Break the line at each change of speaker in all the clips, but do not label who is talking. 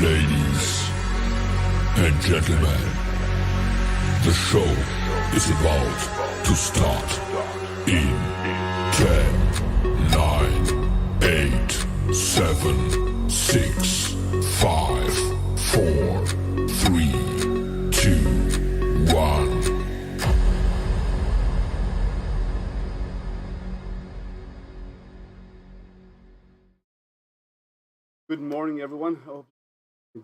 Ladies and gentlemen, the show is about to start in 10, 9, 8, 7, 6, 5, 4, 3, 2, 1.
Good morning, everyone.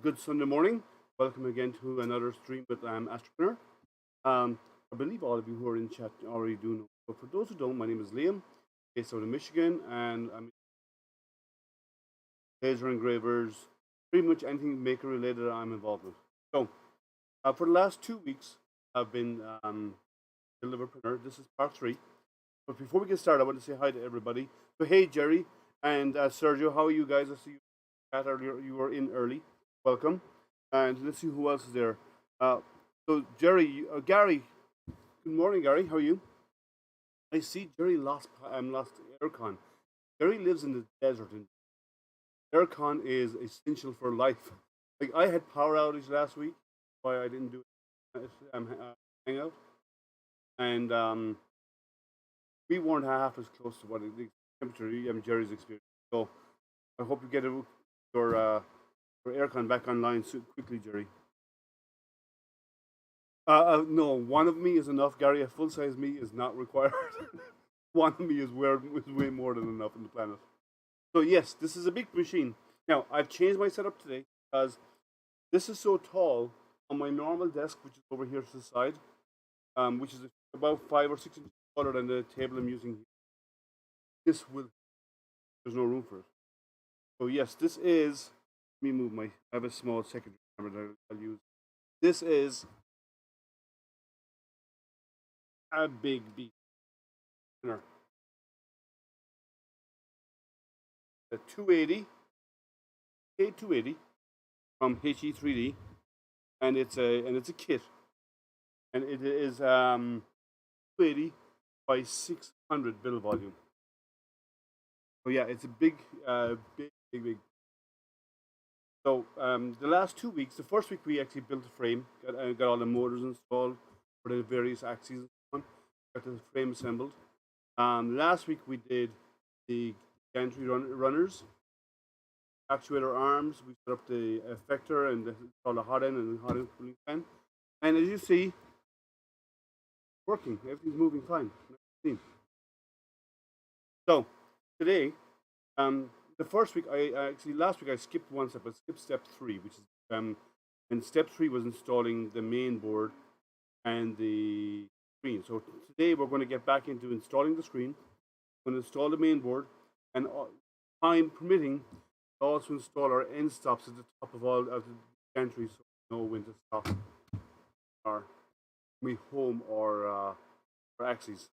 Good Sunday morning. Welcome again to another stream with AstroPrinter. I believe all of you who are in chat already do know. But for those who don't, my name is Liam, based out of Michigan, and I'm laser engravers, pretty much anything maker related I'm involved with. So, for the last 2 weeks, I've been deliver printer. This is part 3. But before we get started, I want to say hi to everybody. So, hey, Jerry and Sergio, how are you guys? I see you chat earlier. You were in early. Welcome. And let's see who else is there. So Jerry, Gary. Good morning, Gary. How are you? I see Jerry lost aircon. Jerry lives in the desert, and aircon is essential for life. Like I had power outage last week, why I didn't do it. Hangout, and we weren't half as close to what the temperature Jerry's experienced. So I hope you get your aircon back online quickly, Jerry. No, one of me is enough, Gary. A full-size me is not required. One of me is way more than enough on the planet. So yes, this is a big machine. Now, I've changed my setup today because this is so tall on my normal desk, which is over here to the side, which is about 5 or 6 inches taller than the table I'm using here. There's no room for it. So yes, this is, let me move I have a small secondary camera that I'll use. This is a big beast. The 280 K280 from HE3d, and it's a kit, and it is 280 by 600 build volume. So yeah, it's a big. So the last 2 weeks, the first week we actually built a frame, got all the motors installed for the various axes and so on, got the frame assembled. Last week we did the gantry runners, actuator arms, we set up the effector and installed the hot end and the hot end cooling fan. And as you see, working, everything's moving fine. So today, the first week, last week I skipped one step. I skipped step 3, which is and step 3 was installing the main board and the screen. So today we're going to get back into installing the screen. We're going to install the main board, and time permitting, also install our end stops at the top of all of the gantry, so we know when to stop our home or axes.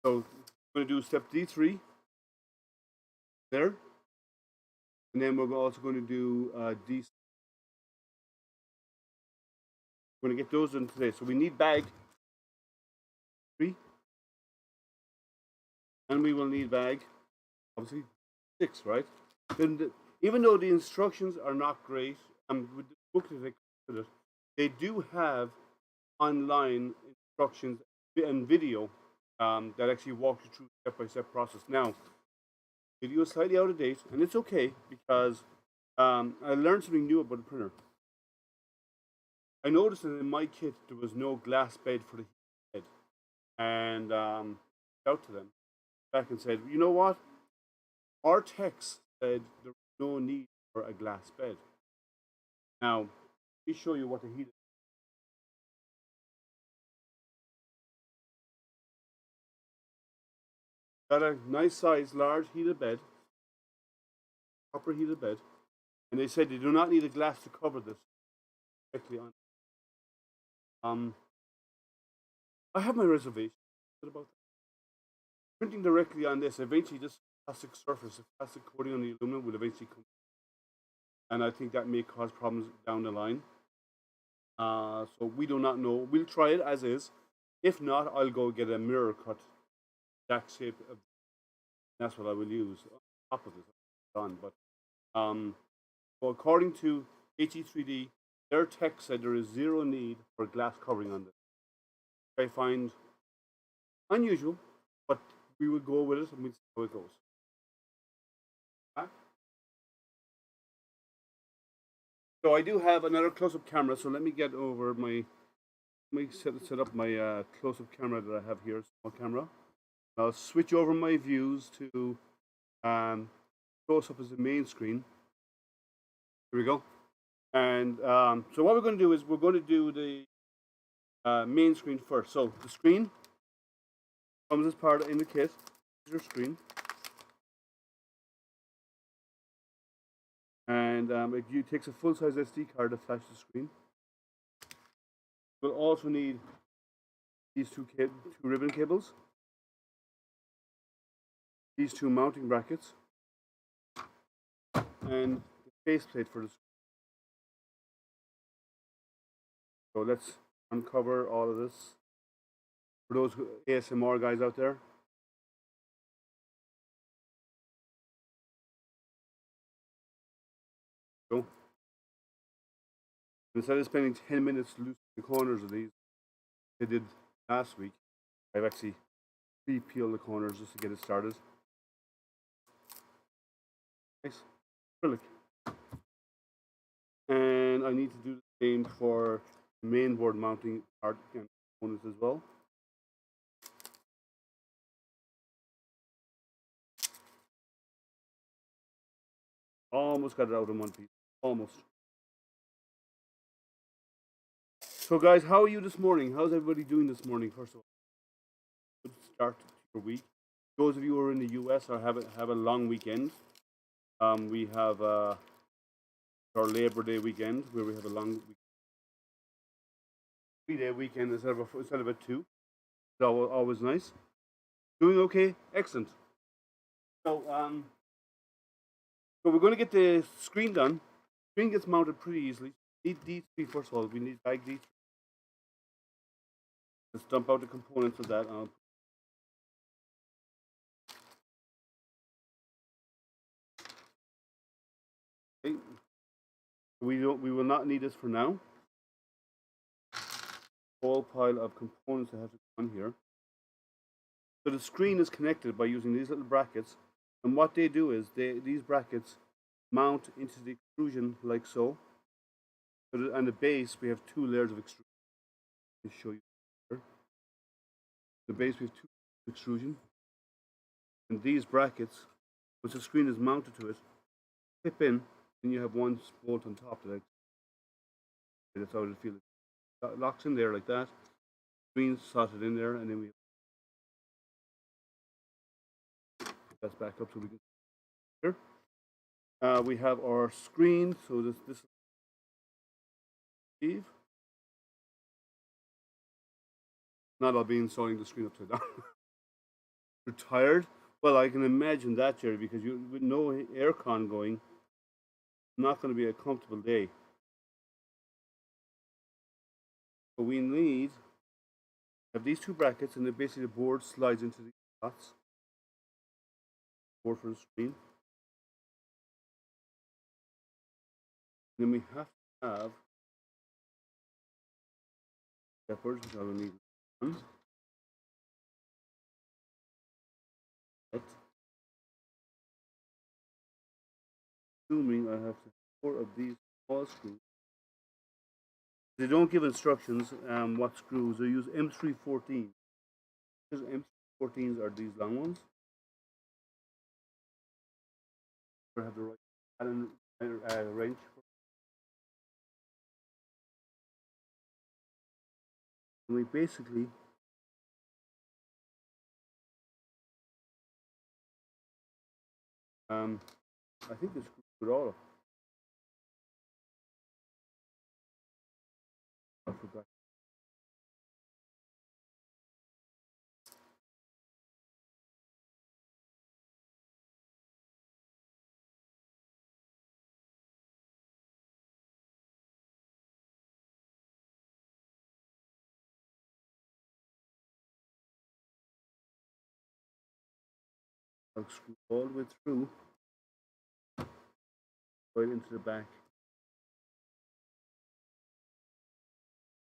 So we're going to do step D3 there, and then we're also going to do D. We're going to get those done today. So we need bag 3, and we will need bag obviously 6, right? Then even though the instructions are not great, with the booklet they do have online instructions and video that actually walks you through step-by-step process. Now, video is slightly out of date, and it's okay because I learned something new about the printer. I noticed that in my kit there was no glass bed for the head, and out to them back and said, you know what? Our text said there was no need for a glass bed. Now, let me show you what the heat is. Got a nice size, large heated bed, copper heated bed, and they said they do not need a glass to cover this directly on. I have my reservation about that. Printing directly on this, eventually this plastic surface, the plastic coating on the aluminum will eventually come, and I think that may cause problems down the line. So we do not know. We'll try it as is. If not, I'll go get a mirror cut, exact shape of. That's what I will use on top of this. Done, but So according to HE3d, their tech said there is zero need for glass covering on this. I find unusual, but we will go with it and we'll see how it goes. So I do have another close-up camera, so let me get over my, let me set up my close-up camera that I have here, small camera. I'll switch over my views to close-up as the main screen. Here we go. And so what we're going to do is we're going to do the main screen first. So the screen comes as part in the kit. Here's your screen. And it takes a full-size SD card to flash the screen. We'll also need these two ribbon cables, these two mounting brackets, and the faceplate for the screen. So let's uncover all of this for those ASMR guys out there. So instead of spending 10 minutes loosening the corners of these, I did last week, I've actually pre-peeled the corners just to get it started. Nice acrylic. And I need to do the same for the mainboard mounting part and components as well. Almost got it out in one piece. Almost. So guys, how are you this morning? How's everybody doing this morning, first of all? Good start to your week. Those of you who are in the US or have a long weekend, we have our Labor Day weekend where we have a long 3-day weekend instead of a 2. It's always nice. Doing okay? Excellent. So so we're going to get the screen done. The screen gets mounted pretty easily. Need D3 first of all. We need bag D3. Let's dump out the components of that. Okay. We will not need this for now. Whole pile of components that have to go on here. So the screen is connected by using these little brackets, and what they do is these brackets mount into the extrusion like so. So on the base we have 2 layers of extrusion. Let me show you here. The base we have 2 extrusion, and these brackets, once the screen is mounted to it, clip in, and you have one bolt on top of it. That's how it feels. It locks in there like that. Screen slotted in there, and then we that's back up so we can here. We have our screen. So this is Steve. Not I'll be installing the screen upside down. You're tired? Well, I can imagine that, Jerry, because with no aircon going, not going to be a comfortable day. So we need have these 2 brackets, and then basically the board slides into these slots. Board for the screen. Then we have to have steppers, which I will need one. Assuming I have 4 of these small screws. They don't give instructions what screws. They use M314. Because M314s are these long ones. I have the right Allen wrench. And we basically I think the screw with all of them. I forgot. I'll screw all the way through. right into the back.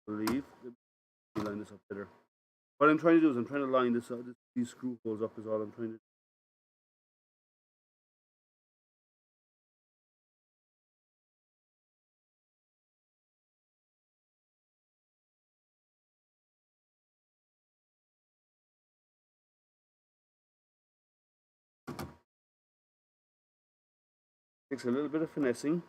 I believe. Line this up better. What I'm trying to do is I'm trying to line this up. These screw holes up is all I'm trying to do. Takes a little bit of finessing.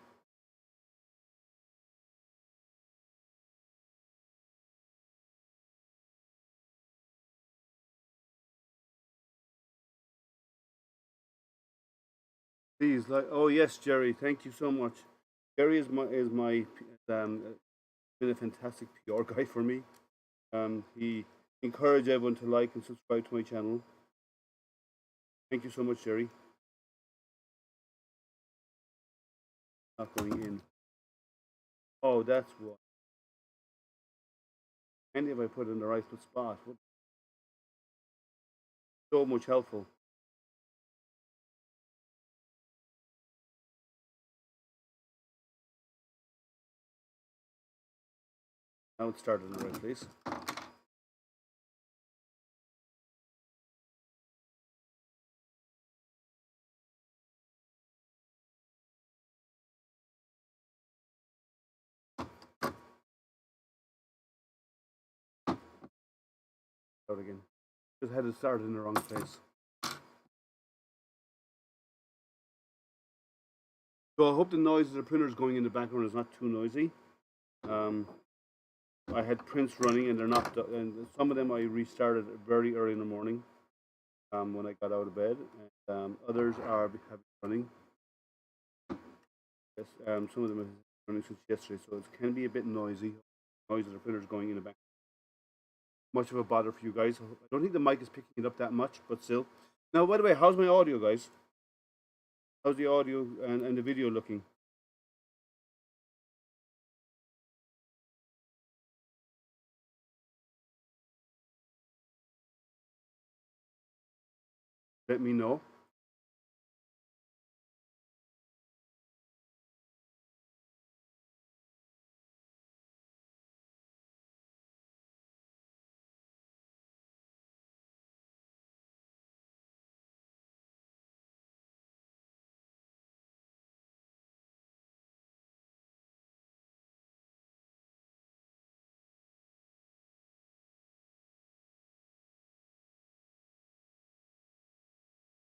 Please, like, oh yes, Jerry, thank you so much. Jerry is my been a fantastic PR guy for me. He encouraged everyone to like and subscribe to my channel. Thank you so much, Jerry. Not going in. Oh, that's what. And if I put it in the right spot, so much helpful. Now it's started in the right place. Start again. Just had it started in the wrong place. So I hope the noise of the printers going in the background is not too noisy. I had prints running and they're not, and some of them I restarted very early in the morning when I got out of bed, and others have been running. Yes, some of them have been running since yesterday, so it can be a bit noisy. Noise of the printers going in the back. Much of a bother for you guys. I don't think the mic is picking it up that much, but still. Now, by the way, how's my audio, guys? How's the audio and the video looking? Let me know.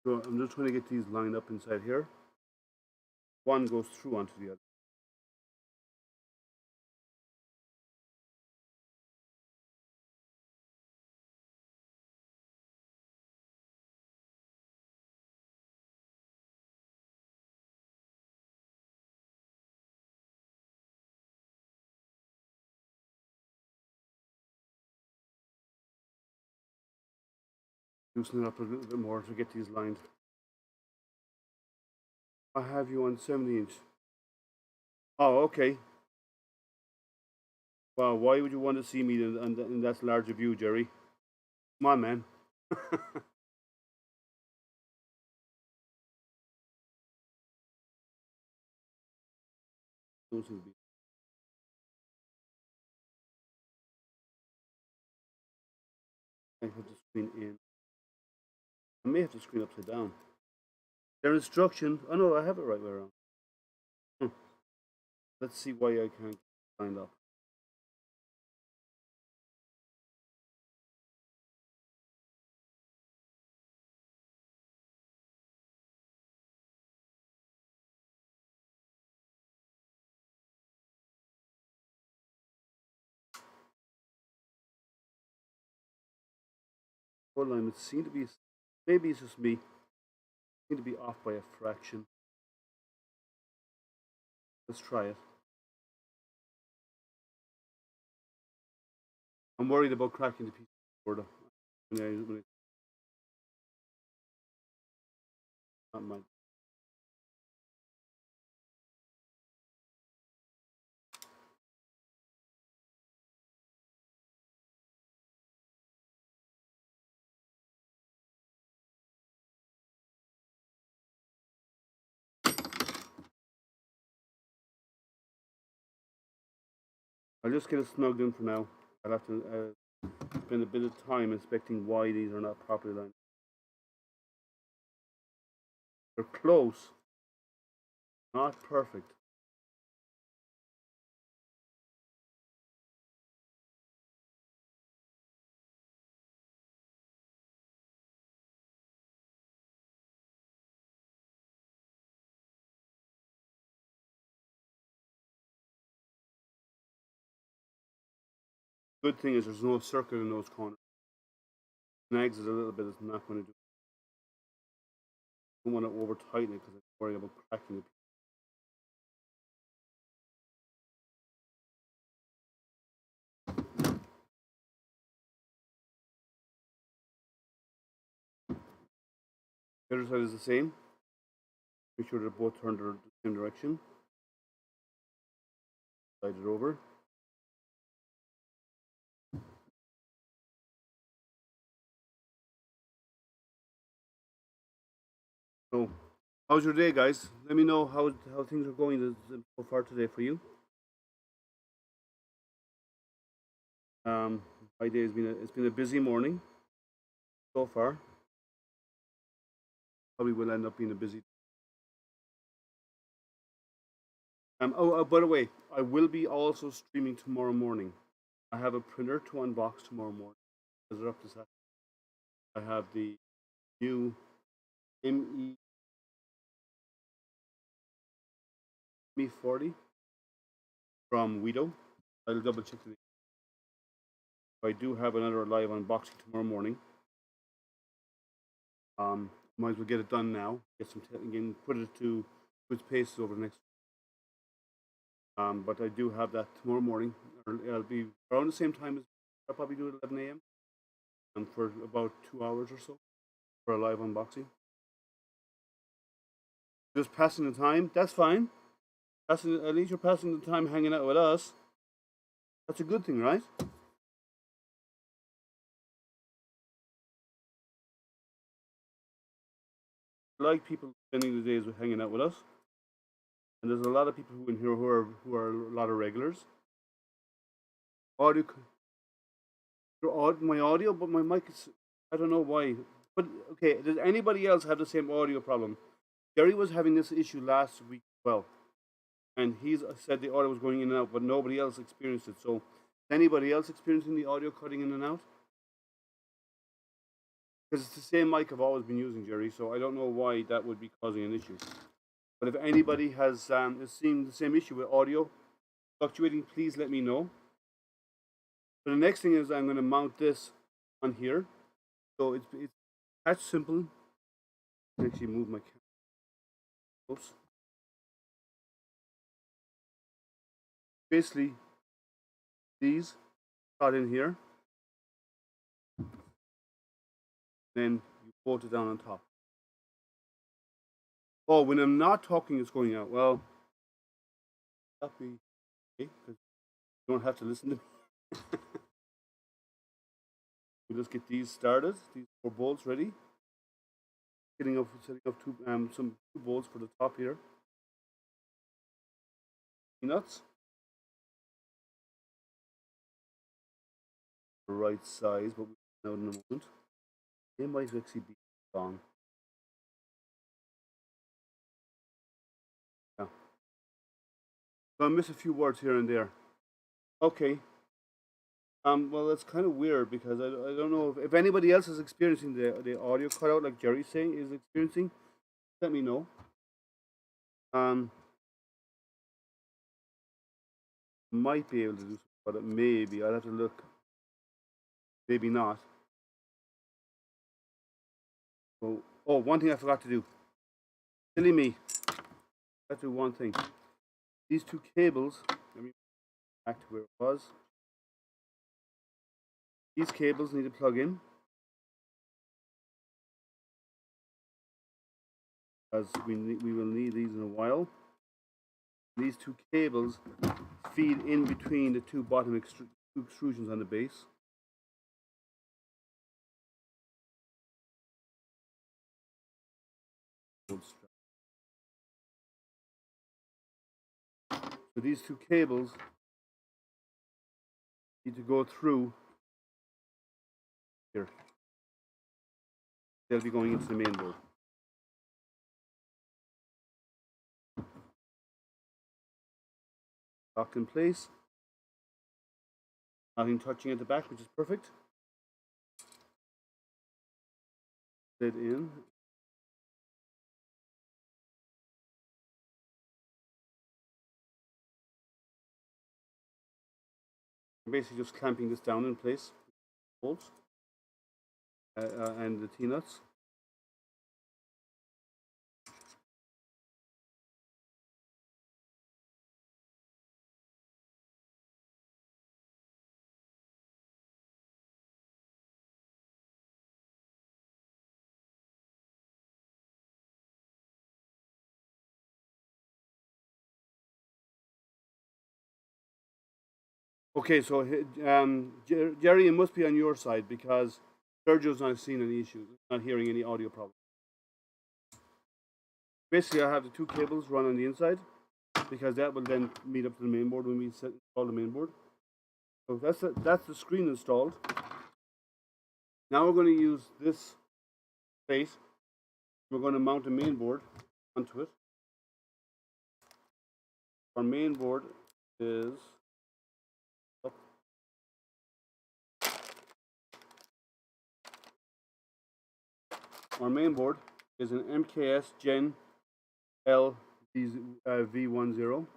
So I'm just trying to get these lined up inside here. One goes through onto the other. Loosen it up a little bit more to get these lined. I have you on 70-inch. Oh, okay. Well, why would you want to see me in that larger view, Jerry? Come on, man. Those would be. I put the screen in. I may have the screen upside down. Their instruction. Oh no, I have it right way around. Hmm. Let's see why I can't find up. Alignment seem to be. Maybe it's just me. Seem to be off by a fraction. Let's try it. I'm worried about cracking the piece of board. Not my. I'll just get it snugged in for now. I'll have to spend a bit of time inspecting why these are not properly lined. They're close, not perfect. Good thing is there's no circle in those corners. Snags it a little bit, it's not going to do. I don't want to over tighten it because I'm worried about cracking it. The other side is the same. Make sure they're both turned the same direction. Slide it over. So, how's your day, guys? Let me know how things are going so far today for you. My day has been a busy morning so far. Probably will end up being a busy. By the way, I will be also streaming tomorrow morning. I have a printer to unbox tomorrow morning. They're up to Saturday. I have the new ME40 from Widow. I'll double check the. I do have another live unboxing tomorrow morning. Might as well get it done now. Get some again, put it to its paces over the next. But I do have that tomorrow morning. It'll be around the same time as I'll probably do it at 11 a.m. and for about 2 hours or so for a live unboxing. Just passing the time. That's fine. At least you're passing the time hanging out with us. That's a good thing, right? I like people spending the days with hanging out with us, and there's a lot of people in here who are a lot of regulars. Audio, my audio, but my mic is. I don't know why. But okay, does anybody else have the same audio problem? Gary was having this issue last week as well, and he's said the audio was going in and out, but nobody else experienced it. So, is anybody else experiencing the audio cutting in and out? Because it's the same mic I've always been using, Jerry. So I don't know why that would be causing an issue. But if anybody has seen the same issue with audio fluctuating, please let me know. So the next thing is I'm going to mount this on here. So it's that simple. I can actually move my camera. Oops. Basically, these start in here. Then you bolt it down on top. Oh, when I'm not talking, it's going out. Well, that be okay, because you don't have to listen to me. We'll just get these started. These 4 bolts ready. Setting up some 2 bolts for the top here. Nuts. The right size, but we'll know in a moment. They might actually be long. Yeah. So I miss a few words here and there. Okay. Well, that's kind of weird because I don't know if anybody else is experiencing the audio cutout like Jerry's saying is experiencing. Let me know. Might be able to do something, but maybe I'll have to look. Maybe not. Oh, one thing I forgot to do. Silly me. I have to do one thing. These 2 cables. Let me back to where it was. These cables need to plug in, as we will need these in a while. These 2 cables feed in between the 2 bottom extrusions on the base. So these 2 cables need to go through here. They'll be going into the main board. Locked in place. Nothing touching at the back, which is perfect. Slid in. I'm basically just clamping this down in place. Bolts. And the T-nuts. Okay, so Jerry, it must be on your side because Sergio's not seeing any issues, not hearing any audio problems. Basically, I have the two cables run on the inside because that will then meet up to the main board when we install the main board. So that's the screen installed. Now we're going to use this plate. We're going to mount the main board onto it. Our main board is up. Our main board is an MKS Gen L V10.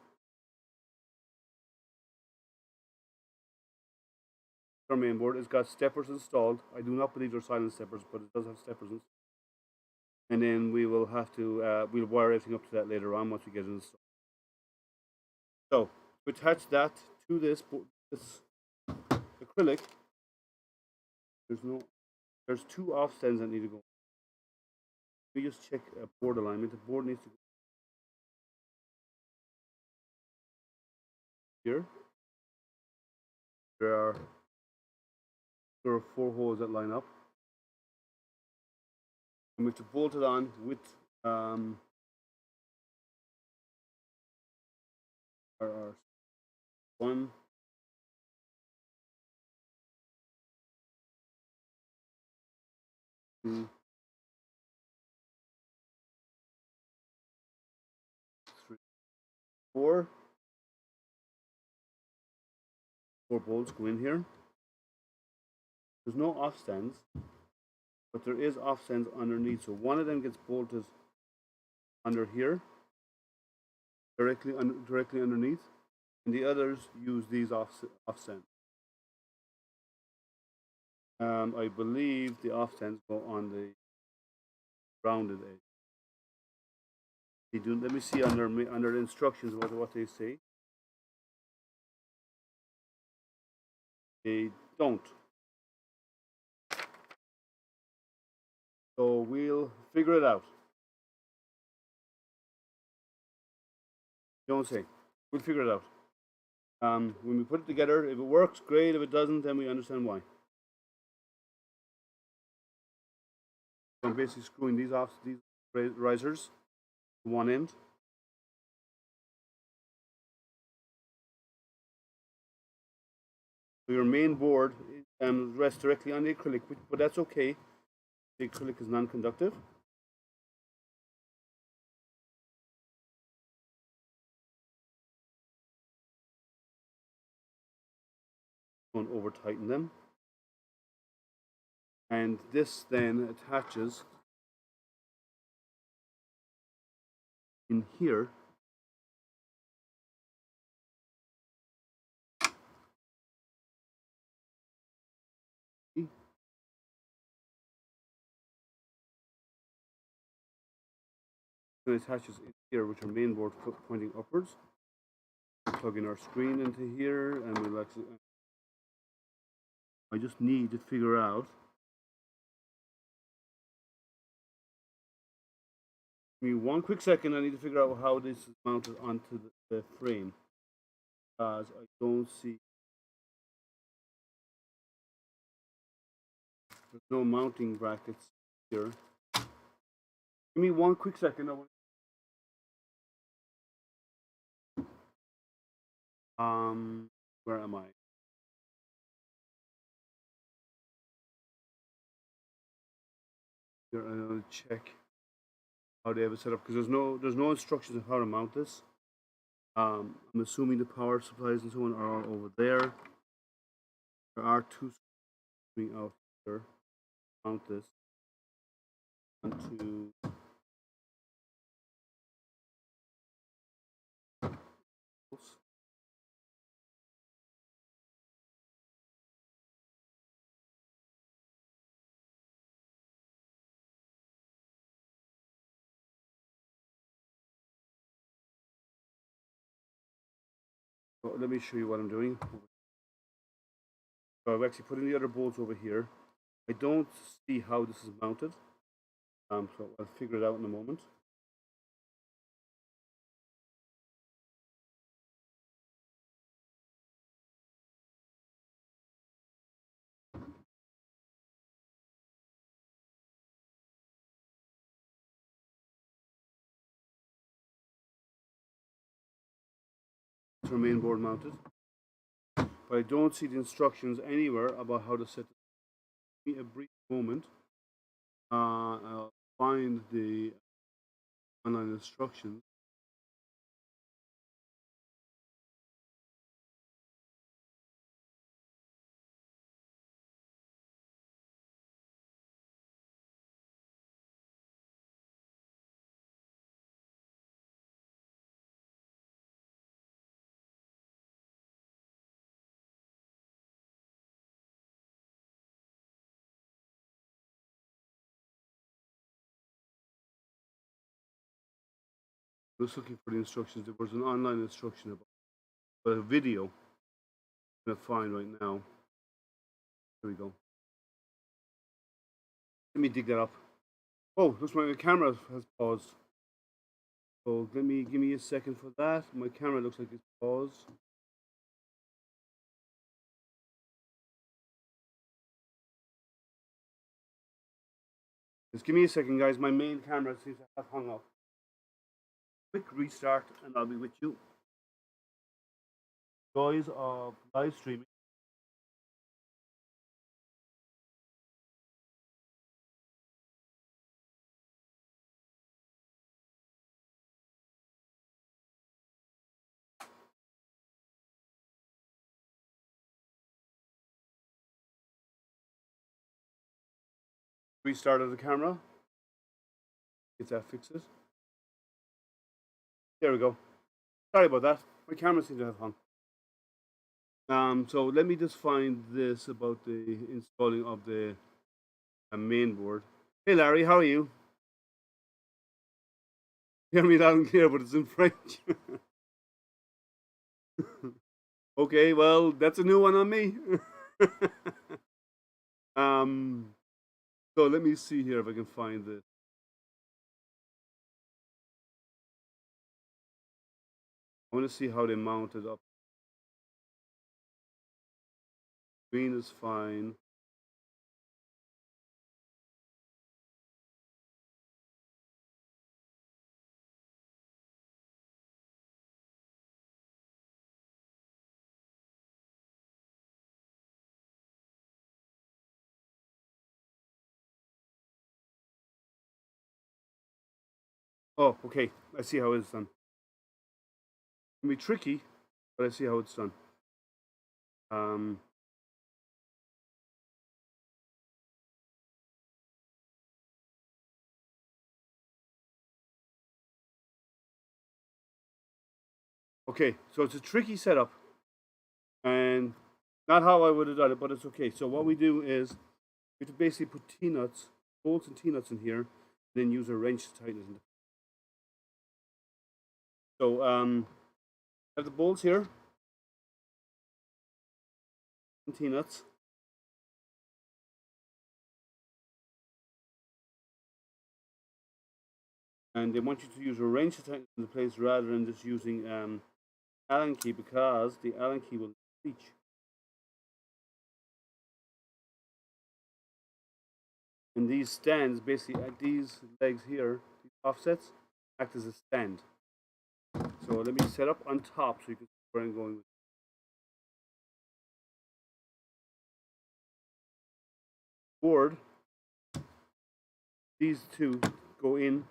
Our main board. It's got steppers installed. I do not believe they're silent steppers, but it does have steppers installed. And then we will have to we'll wire everything up to that later on once we get it installed. So to attach that to this acrylic, there's two off stands that need to go. We just check board alignment. The board needs to go here. There are 4 holes that line up. And we have to bolt it on with our 1, 2, 3, 4. 4 bolts go in here. There's no off stands, but there is off stands underneath. So one of them gets bolted under here, directly underneath, and the others use these off stands. I believe the off stands go on the rounded edge. Let me see under the instructions what they say. They don't. So we'll figure it out. Don't say. We'll figure it out. When we put it together, if it works, great. If it doesn't, then we understand why. So I'm basically screwing these risers to one end. So your main board rests directly on the acrylic, but that's okay. The acrylic is non-conductive. Don't over tighten them. And this then attaches in here. It attaches in here, which are main board pointing upwards. Plug in our screen into here, and we'll actually. I just need to figure out. Give me one quick second. I need to figure out how this is mounted onto the frame, because I don't see. There's no mounting brackets here. Give me one quick second. Where am I? Here I'm going to check how they have it set up, because there's no instructions on how to mount this. I'm assuming the power supplies and so on are all over there. There are two coming out here. Mount this onto. So let me show you what I'm doing. So I've actually put in the other bolts over here. I don't see how this is mounted, so I'll figure it out in a moment. It's our main board mounted, but I don't see the instructions anywhere about how to set it. Give me a brief moment. I'll find the online instructions. I was looking for the instructions. There was an online instruction about, but a video I'm gonna find right now. Here we go. Let me dig that up. Oh, looks like my camera has paused. So give me a second for that. My camera looks like it's paused. Just give me a second, guys. My main camera seems to have hung up. Quick restart, and I'll be with you. Joys of live streaming. Restarted the camera. Get that fixes. There we go. Sorry about that. My camera seems to have hung. So let me just find this about the installing of the main board. Hey Larry, how are you? Hear me loud and clear, but it's in French. Okay, well that's a new one on me. So let me see here if I can find this. I want to see how they mount it up. Green is fine. Oh, okay. I see how it's done. It can be tricky, but I see how it's done. Okay, so it's a tricky setup, and not how I would have done it, but it's okay. So what we do is we have to basically put T-nuts, bolts and T-nuts in here, and then use a wrench to tighten it. So I have the bolts here, and T-nuts. And they want you to use a wrench to tighten it into place rather than just using Allen key, because the Allen key will reach. And these stands, basically, these legs here, these offsets, act as a stand. So let me set up on top so you can see where I'm going with. Board these two go in,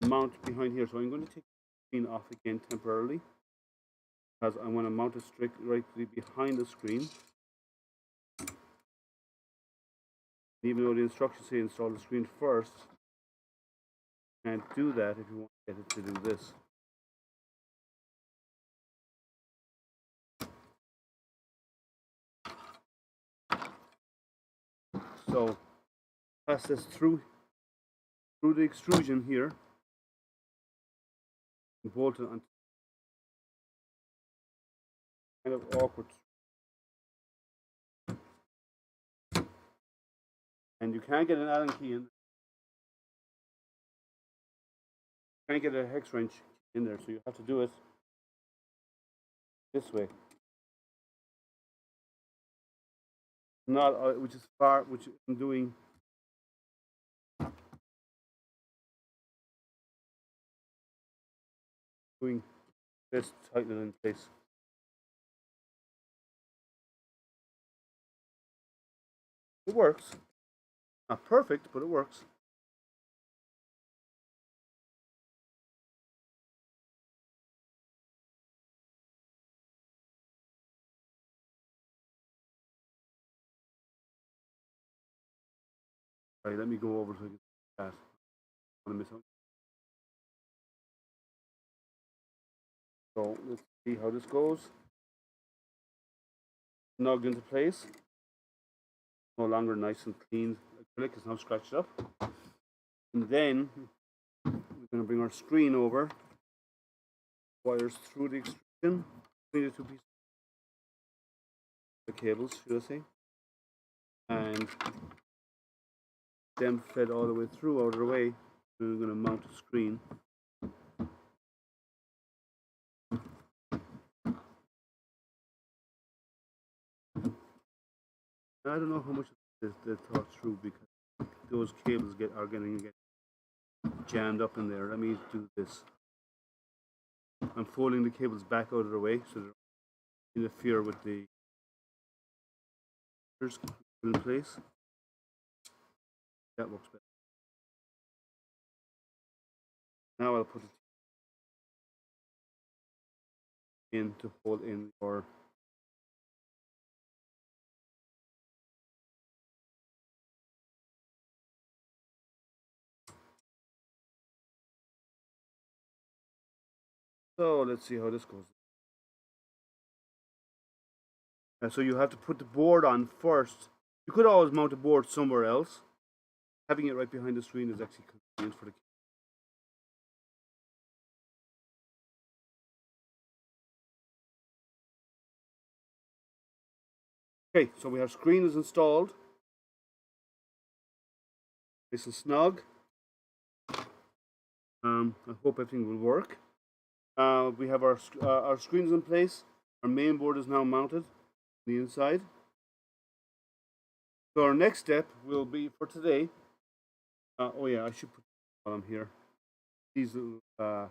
mount behind here. So I'm going to take the screen off again temporarily, because I want to mount it straight right behind the screen. Even though the instructions say install the screen first, you can't do that if you want to get it to do this. So pass this through the extrusion here, and bolt it on. Kind of awkward. And you can't get an Allen key in. You can't get a hex wrench in there, so you have to do it this way. Not which I'm doing. Doing this, tighten it in place. It works. Not perfect, but it works. All right, let me go over to that. I want to miss out. So let's see how this goes. Snugged into place. No longer nice and clean acrylic, it's now scratched up. And then we're going to bring our screen over. Wires through the extrusion between the two pieces. The cables, should I say. And them fed all the way through out of the way. We're going to mount the screen. I don't know how much they thought through, because those cables are going to get jammed up in there. Let me do this. I'm folding the cables back out of the way so they don't interfere with the in place. That works better. Now I'll put it in to hold in our so let's see how this goes. And so you have to put the board on first. You could always mount the board somewhere else. Having it right behind the screen is actually convenient for the okay, so we have screen is installed. Nice and snug. I hope everything will work. We have our screens in place. Our main board is now mounted on the inside. So our next step will be for today. Oh yeah, I should put while I'm here these little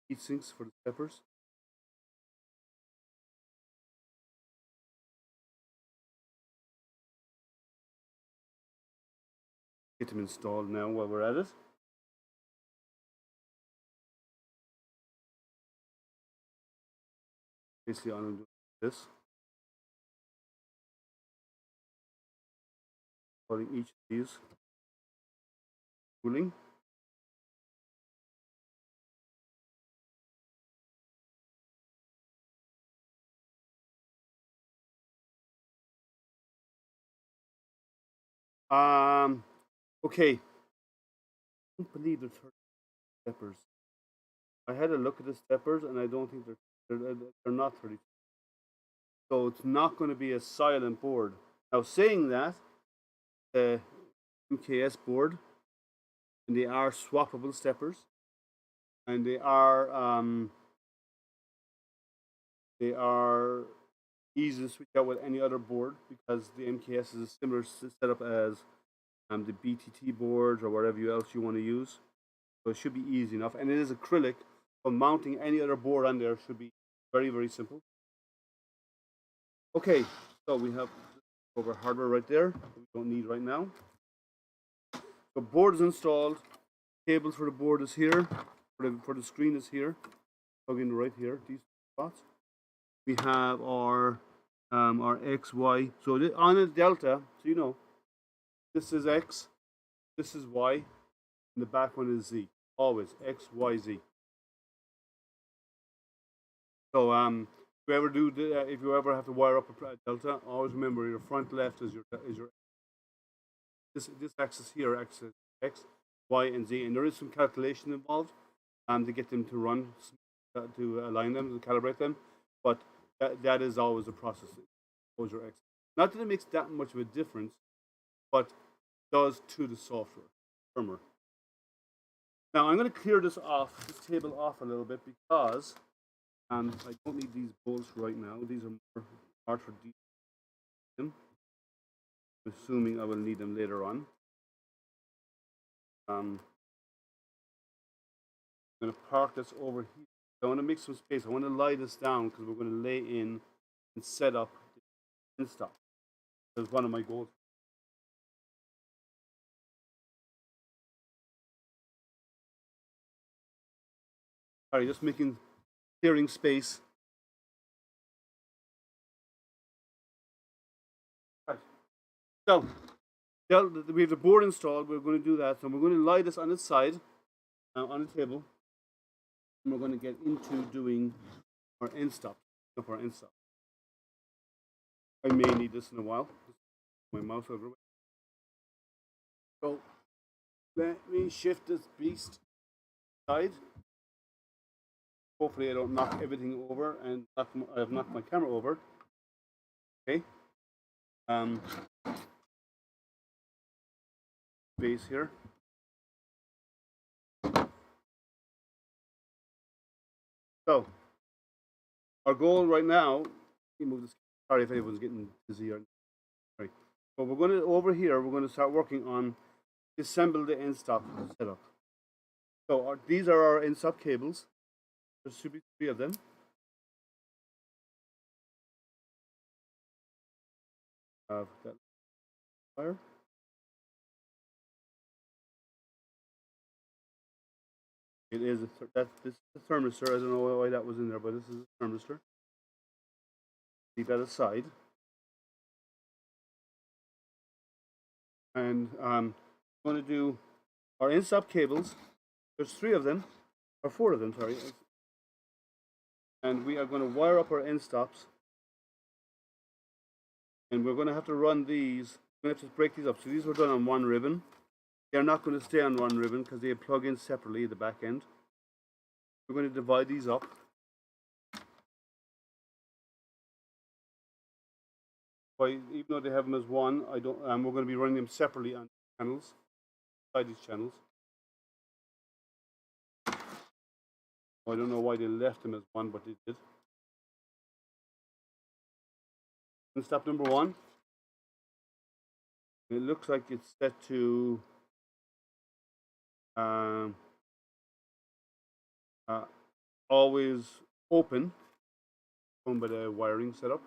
heat sinks for the steppers. Get them installed now while we're at it. Basically, I'm doing this. Putting each of these cooling. Okay. I don't believe there's 30 steppers. I had a look at the steppers, and I don't think they're not 30. So it's not going to be a silent board. Now, saying that, the MKS board, and they are swappable steppers, and they are easy to switch out with any other board, because the MKS is a similar setup as the BTT boards or whatever else you want to use. So it should be easy enough, and it is acrylic, so mounting any other board on there should be very, very simple. Okay, so we have over hardware right there that we don't need right now. So board is installed. Cable for the board is here. For the screen is here. Plug in right here. These spots. We have our X, Y. So on a Delta, so you know, this is X, this is Y, and the back one is Z. Always X, Y, Z. So if you ever have to wire up a Delta, always remember your front left is your this axis here, axis X, Y, and Z, and there is some calculation involved to get them to run, to align them, to calibrate them, but that is always a process. Always your X. Not that it makes that much of a difference, but does to the software, firmware. Now I'm going to clear this table off a little bit because I don't need these bolts right now. These are more hard for I'm assuming I will need them later on. I'm going to park this over here. I want to make some space. I want to lie this down because we're going to lay in and set up the endstop. That's one of my goals. All right, just clearing space. Right. So, we have the board installed. We're going to do that. So we're going to lie this on its side, on the table, and we're going to get into doing our endstop. I may need this in a while. My mouse over. So let me shift this beast side. Hopefully I don't knock everything over and I have knocked my camera over. Okay. Base here. So our goal right now, let me move this. Sorry if anyone's getting dizzy here. Sorry. But we're going to, over here, we're going to start working on assemble the end stop setup. So these are our end stop cables. There should be 3 of them. That wire. It is this is a thermistor. I don't know why that was in there, but this is a thermistor. Leave that aside. And I'm going to do our end stop cables. There's 3 of them, or 4 of them, sorry. And we are going to wire up our end stops. And we're going to have to run these. We're going to have to break these up. So these were done on 1 ribbon. They're not going to stay on 1 ribbon because they plug in separately at the back end. We're going to divide these up. Even though they have them as one, we're going to be running them separately on channels, inside these channels. I don't know why they left them as one, but they did. And stop number 1. It looks like it's set to always open, shown by the wiring setup.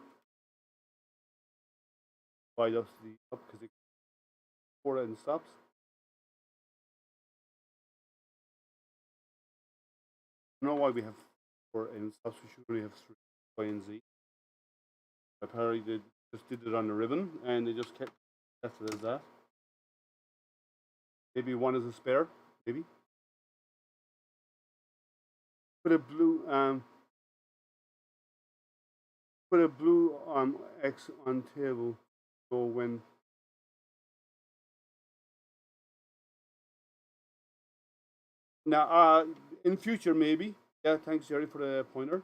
Divide up because it 4 end stops. I don't know why we have 4 end stops. We should only have 3, Y and Z. Apparently they just did it on the ribbon and they just kept left it as that. Maybe 1 is a spare, maybe. Put a blue X on table. So when now in future maybe. Yeah, thanks Jerry for the pointer.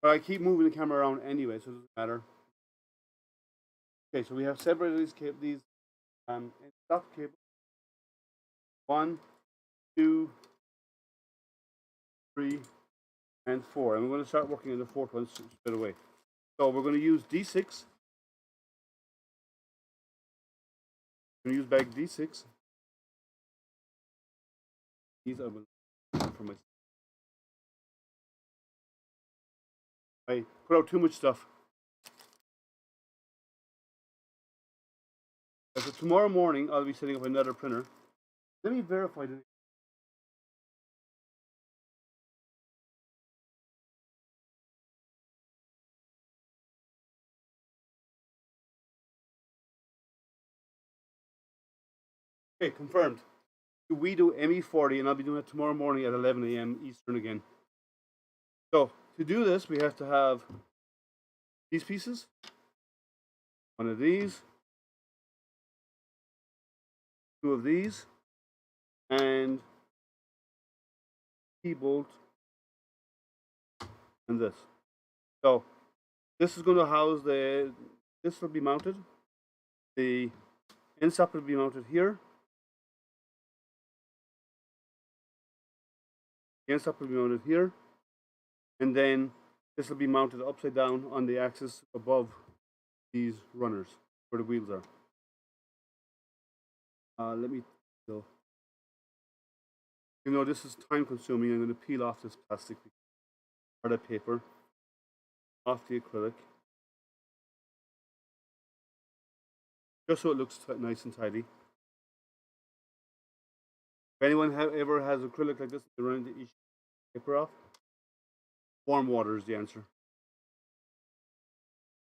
But I keep moving the camera around anyway, so it doesn't matter. Okay, so we have separated these stop cables. 1, 2, 3, and 4. And we're going to start working on the 4th one straight away. So we're going to use D6. We're going to use bag D6. These I will for myself. I put out too much stuff. So tomorrow morning, I'll be setting up another printer. Let me verify this. Okay, confirmed. We do ME40, and I'll be doing it tomorrow morning at 11 a.m. Eastern again. So to do this, we have to have these pieces, one of these, two of these, and T-bolt, and this. So this is going to house this will be mounted. The end stop will be mounted here. The end stop will be mounted here. And then this will be mounted upside down on the axis above these runners where the wheels are. Let me go. You know, this is time consuming. I'm going to peel off this plastic or the paper off the acrylic, just so it looks nice and tidy. If anyone ever has acrylic like this, they're running the paper off. Warm water is the answer.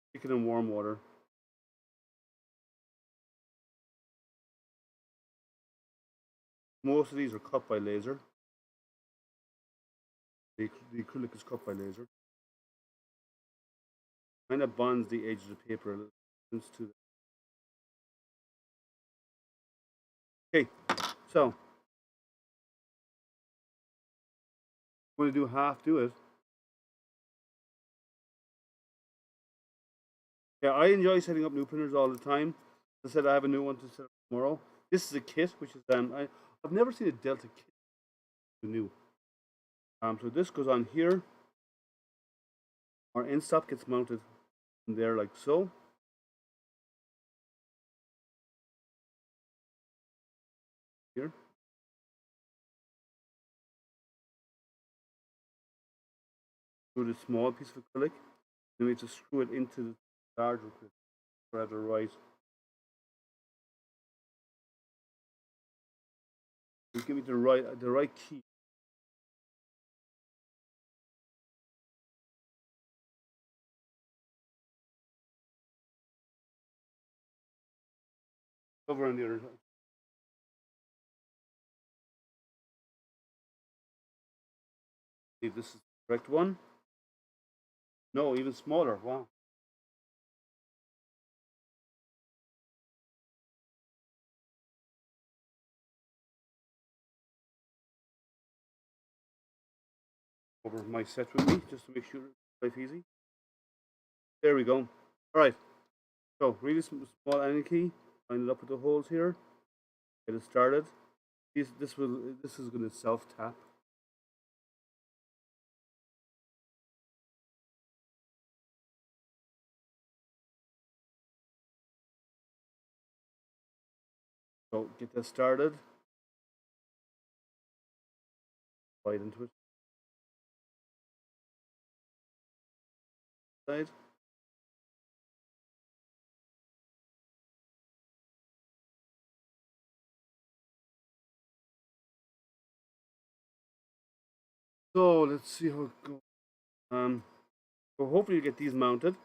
Stick it in warm water. Most of these are cut by laser. The acrylic is cut by laser. Kind of bonds the edge of the paper a little to okay, so I'm going to do half, do it. Yeah, I enjoy setting up new printers all the time. As I said, I have a new one to set up tomorrow. This is a kit, which is I've never seen a Delta kit new. So this goes on here. Our end stop gets mounted in there like so. Here. Do the small piece of acrylic. Then we have to screw it into the larger acrylic. Rather right. Give me the right key. Over on the other side. See if this is the correct one. No, even smaller. Wow. Over my set with me just to make sure it's life easy. There we go. All right. So really small Allen key. Line it up with the holes here. Get it started. This is going to self tap. So get that started. Slide into it. Side. So let's see how it goes. So hopefully you get these mounted,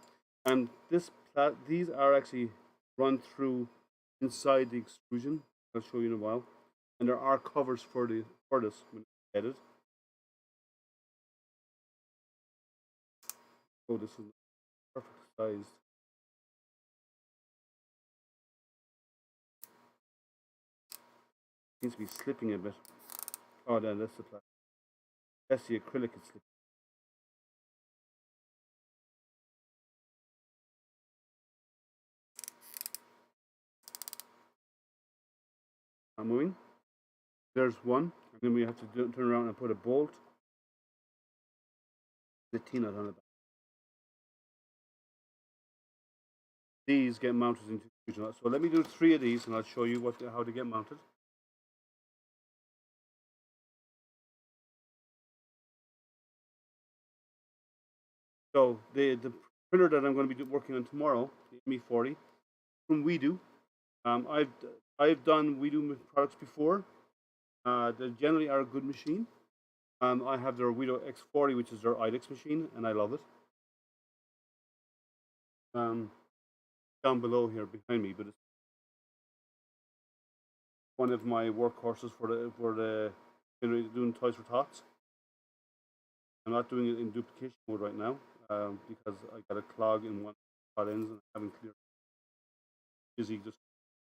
and these are actually run through inside the extrusion. I'll show you in a while, and there are covers for this when you get it. Oh, this is perfect sized. Seems to be slipping a bit. Oh, then that's the plastic. That's the acrylic it's slipping. I'm moving. There's one, and then we have to turn around and put a bolt, the T-nut on it. These get mounted into extrusion. So let me do 3 of these, and I'll show you how to get mounted. So the printer that I'm going to be working on tomorrow, the ME40, from WeDo, I've done WeDo products before. They generally are a good machine. I have their WeDo X40, which is their IDEX machine, and I love it. Down below here behind me, but it's one of my workhorses for the doing toys for tots. I'm not doing it in duplication mode right now because I got a clog in one pot ends and I haven't cleared. Busy just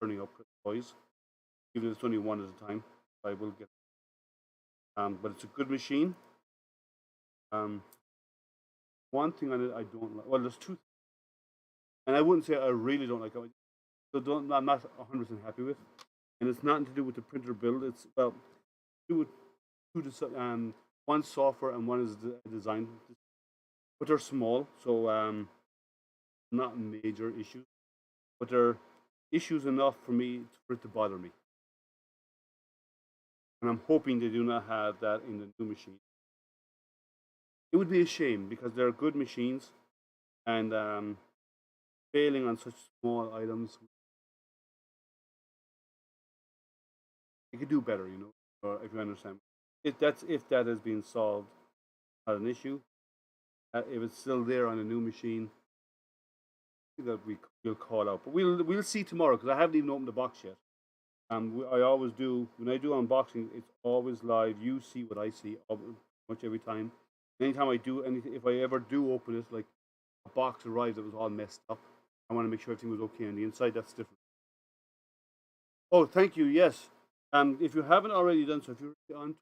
turning up toys, even if it's only one at a time. I will get. But it's a good machine. One thing on it I don't like. Well, there's two, and I wouldn't say I really don't like it. So I'm not 100% happy with, and it's nothing to do with the printer build. It's well, to do with one software and one is design, but they're small, so not major issues, but they're issues enough for me for it to bother me. And I'm hoping they do not have that in the new machine. It would be a shame because they're good machines, and failing on such small items, you could do better, if you understand. If that has been solved, not an issue. If it's still there on a new machine, that we'll call out. But we'll see tomorrow because I haven't even opened the box yet. I always do when I do unboxing. It's always live. You see what I see much every time. Anytime I do anything, if I ever do open it, like a box arrives that was all messed up, I want to make sure everything was okay on the inside. That's different. Oh, thank you. Yes. If you haven't already done so, if you're on,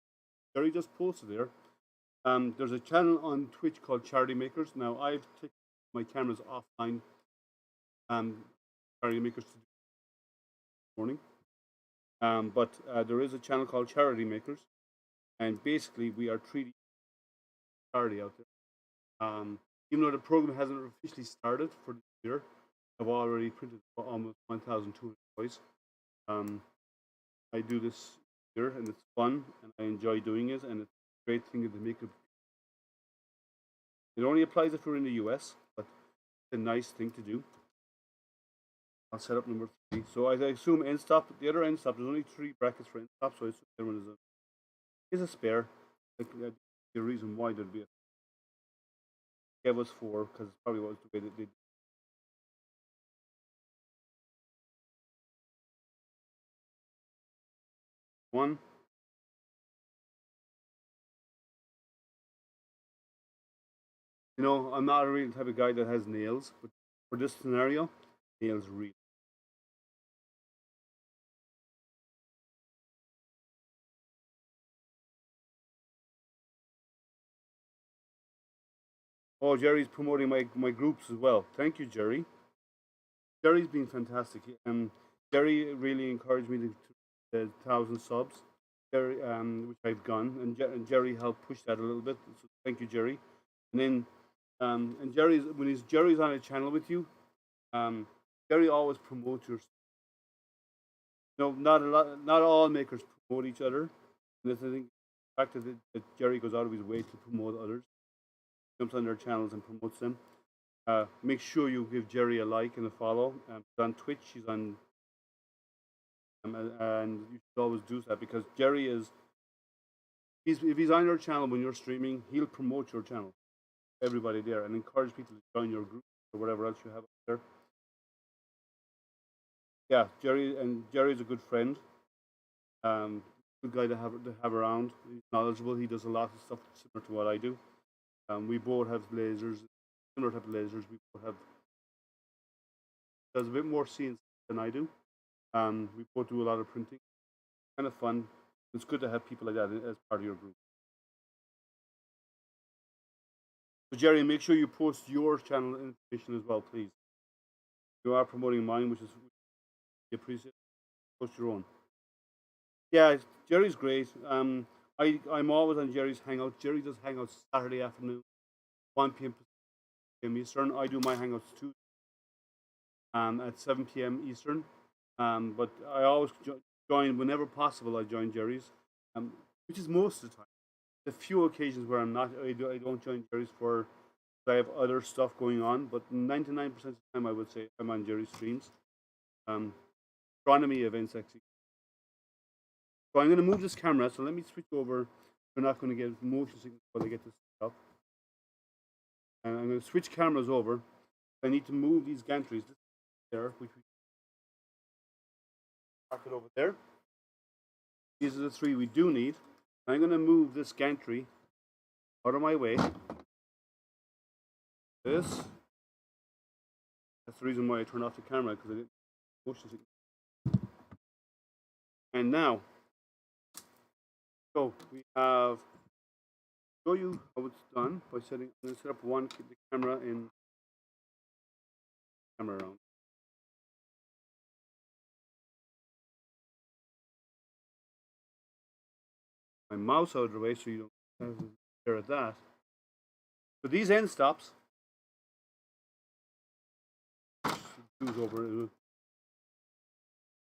Jerry just posted there. There's a channel on Twitch called Charity Makers. Now I've taken my cameras offline. Charity Makers this morning. But there is a channel called Charity Makers, and basically we are treating charity out there. Even though the program hasn't officially started for this year, I've already printed almost 1,200 toys. I do this year, and it's fun, and I enjoy doing it, and it's a great thing to make it. It only applies if you're in the US, but it's a nice thing to do. I'll set up number 3. So I assume end stop. The other end stop. There's only 3 brackets for end stop, so I assume the other one is a spare. Like, the reason why there'd be a gave us 4 because it's probably was the way that they. One. I'm not a real type of guy that has nails, but for this scenario, nails really. Oh, Jerry's promoting my groups as well. Thank you, Jerry. Jerry's been fantastic. Jerry really encouraged me to 1,000 subs. Jerry, which I've gone, and Jerry helped push that a little bit. So thank you, Jerry. And then, and Jerry's on a channel with you, Jerry always promotes your. Not all makers promote each other. And that's, I think, the fact that Jerry goes out of his way to promote others, jumps on their channels and promotes them. Make sure you give Jerry a like and a follow. She's on Twitch. She's on, and you should always do that because Jerry is. If he's on your channel when you're streaming, he'll promote your channel, everybody there, and encourage people to join your group or whatever else you have up there. Yeah, Jerry's a good friend. Good guy to have around. He's knowledgeable. He does a lot of stuff similar to what I do. We both have lasers, similar type of lasers. We both have does a bit more CNC than I do. We both do a lot of printing. Kind of fun. It's good to have people like that as part of your group. So Jerry, make sure you post your channel information as well, please. You are promoting mine, which is appreciate. Post your own. Yeah, Jerry's great. I'm always on Jerry's Hangout. Jerry does Hangouts Saturday afternoon, 1 p.m. Eastern. I do my Hangouts too, at 7 p.m. Eastern. But I always join whenever possible. I join Jerry's, which is most of the time. The few occasions where I don't join Jerry's for I have other stuff going on. But 99% of the time, I would say I'm on Jerry's streams. astronomy events actually. So I'm going to move this camera. So let me switch over. We're not going to get motion signals while I get this up. And I'm going to switch cameras over. I need to move these gantries there, which we park it over there. These are the three we do need. I'm going to move this gantry out of my way. This. That's the reason why I turned off the camera, because I didn't motion signal. And now, so we have, show you how it's done by setting. I'm going to set up one, keep the camera in. Camera around. My mouse out of the way so you don't have to stare at that. So these end stops, choose over.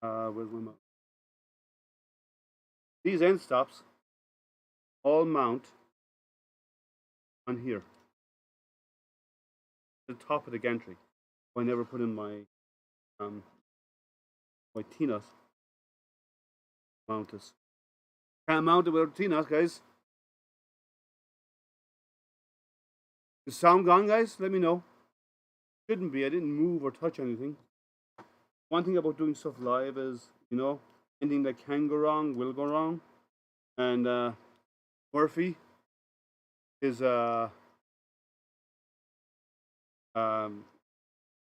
Where's my mouse? These end stops all mount on here, the top of the gantry. I never put in my my T-nut. Mount this. Can't mount it without T-nut, guys. Is sound gone, guys? Let me know. Shouldn't be. I didn't move or touch anything. One thing about doing stuff live is, you know, anything that can go wrong will go wrong. And Murphy is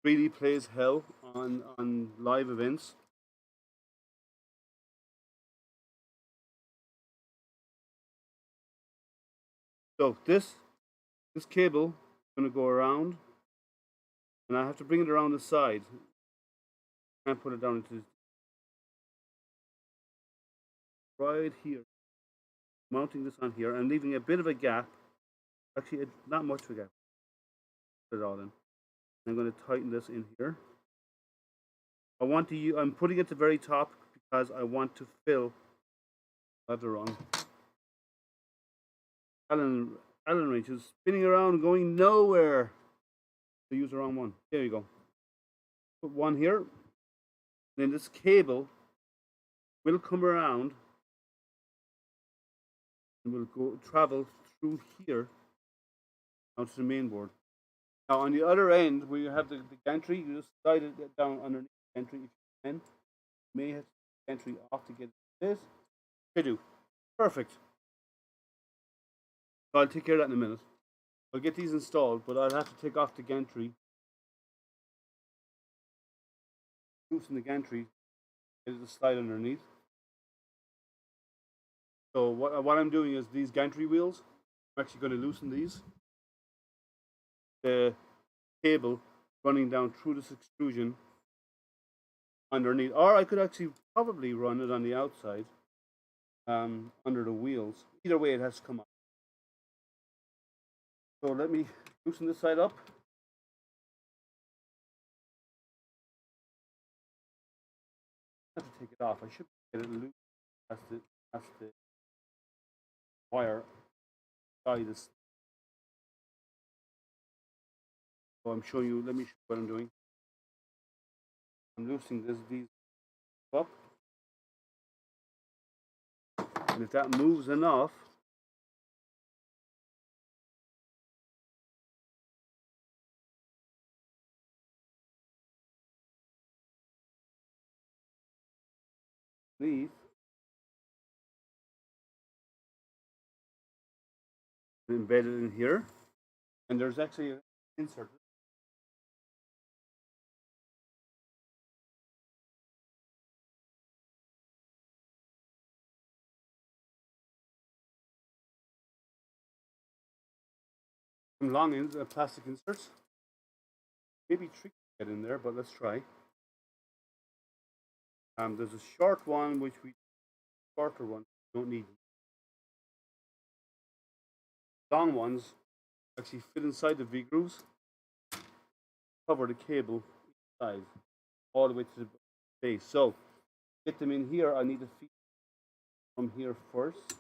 3D plays hell on live events. So this cable is going to go around, and I have to bring it around the side. Can't put it down into right here. Mounting this on here and leaving a bit of a gap. Actually, not much of a gap. Put it all in. I'm going to tighten this in here. I'm putting it at the very top because I want to fill. I have the wrong. Allen wrench is spinning around, going nowhere. I use the wrong one. There you go. Put one here. Then this cable will come around and will travel through here out to the main board. Now on the other end, where you have the gantry, you just slide it down underneath the gantry if you can. You may have to take the gantry off to get this. I do. Perfect. So I'll take care of that in a minute. I'll get these installed, but I'll have to take off the gantry. Loosen the gantry, get it to slide underneath. So what I'm doing is these gantry wheels, I'm actually going to loosen these. The cable running down through this extrusion underneath, or I could actually probably run it on the outside under the wheels. Either way, it has to come up. So let me loosen this side up. I have to take it off. I should get it loose. That's the wire. Sorry, this. So I'm showing you. Let me show you what I'm doing. I'm loosening these up, and if that moves enough, these embedded in here, and there's actually an insert. Some long plastic inserts. Maybe tricky to get in there, but let's try. There's a short one, shorter one, don't need. Long ones actually fit inside the V grooves, cover the cable inside, all the way to the base. So, to get them in here, I need to feed from here first.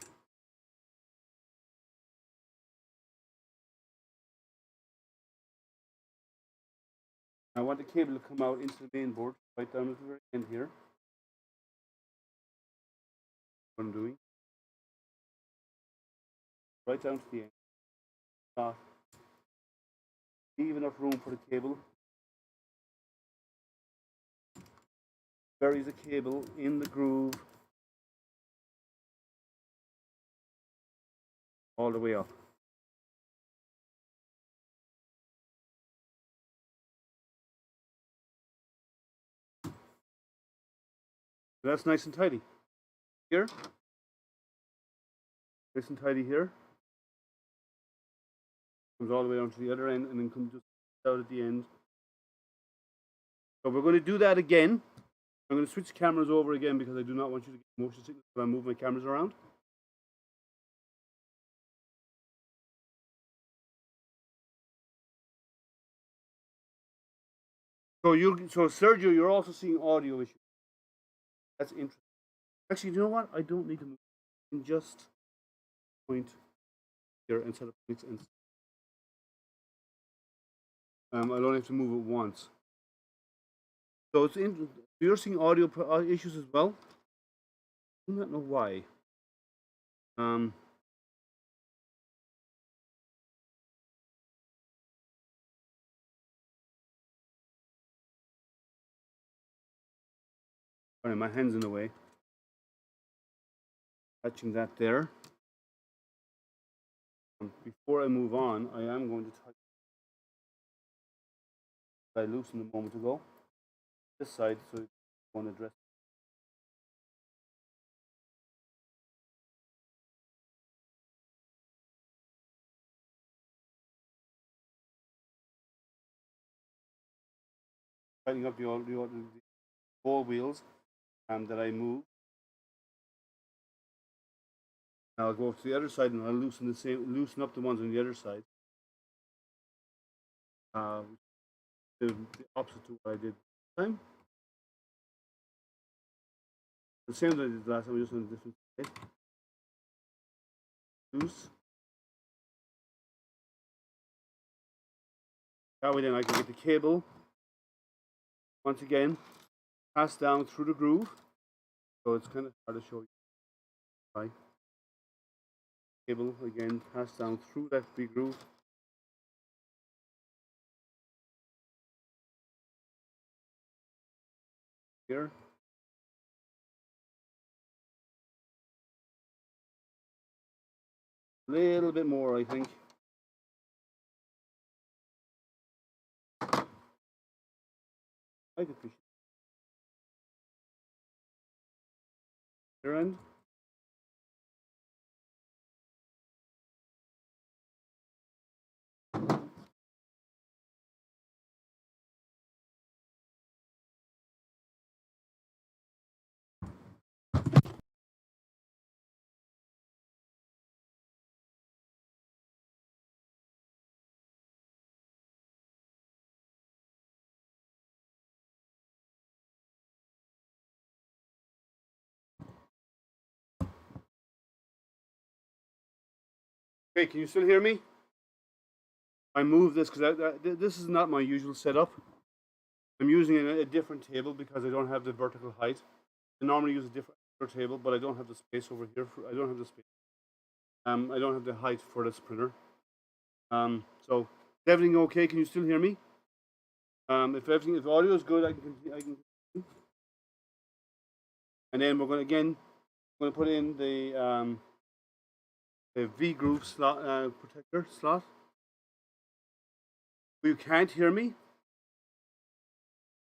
I want the cable to come out into the main board, right down at the very end here. what I'm doing. Right down to the end. Leave enough room for the cable. Buries the cable in the groove all the way up. So that's nice and tidy. Here. Nice and tidy here. Comes all the way down to the other end and then comes just out at the end. So we're going to do that again. I'm going to switch cameras over again because I do not want you to get motion sickness when I move my cameras around. So Sergio, you're also seeing audio issues. That's interesting. Actually, you know what? I don't need to move. I can just point here and set up points and I don't have to move it once. So it's interesting. You're seeing audio issues as well. I do not know why. Sorry, my hand's in the way. Touching that there. Before I move on, I am going to touch. I loosened a moment ago. This side, so I want to address. Tightening up the ball wheels that I moved. Now I'll go to the other side and I'll loosen up the ones on the other side. The opposite to what I did last time. The same that I did last time, just on a different side. Loose. That way then I can get the cable once again passed down through the groove. So it's kind of hard to show you. Right. Cable again passed down through that big groove. Here. A little bit more, I think. I could push your end. Okay, can you still hear me? I moved this because this is not my usual setup. I'm using a different table because I don't have the vertical height. I normally use a different table, but I don't have the space over here. I don't have the space. I don't have the height for this printer. So is everything okay? Can you still hear me? If audio is good, I can continue. And then we're going to put in the V groove slot protector slot. You can't hear me?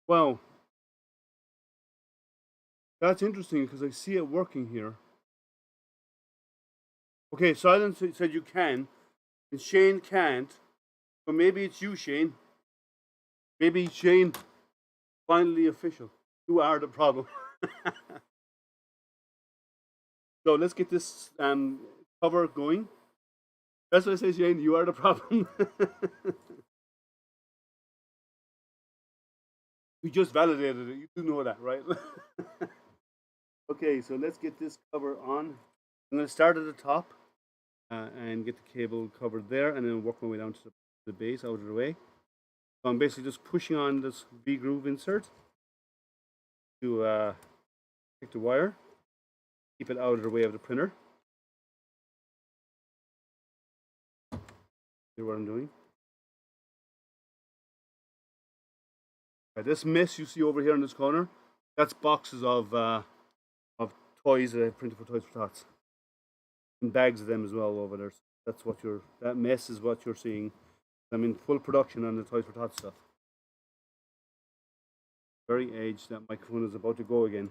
Well, that's interesting because I see it working here. Okay, Silence said you can, and Shane can't. But maybe it's you, Shane. Maybe Shane, finally official. You are the problem. So let's get this cover going. That's what I say, Shane. You are the problem. We just validated it. You do know that, right? Okay, so let's get this cover on. I'm going to start at the top and get the cable covered there, and then work my way down to the base out of the way. So I'm basically just pushing on this V groove insert to take the wire. keep it out of the way of the printer. See what I'm doing? Right, this mess you see over here in this corner, that's boxes of toys that I printed for Toys for Tots. And bags of them as well over there. So that's what that mess is what you're seeing. I'm in full production on the Toys for Tots stuff. Very aged, that microphone is about to go again.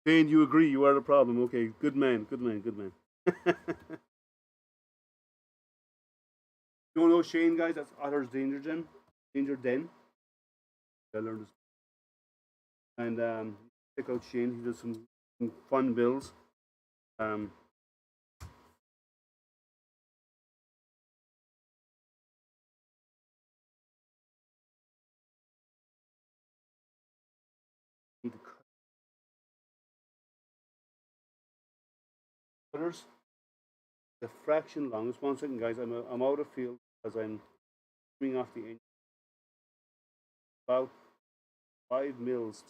Shane, you agree you are the problem. Okay, good man, good man, good man. You don't know Shane, guys? That's Otter's Danger Den. Danger Den. I learned this. And check out Shane. He does some fun builds. Cutters. The fraction long. Just 1 second, guys. I'm out of field because I'm coming off the end. About 5 mils.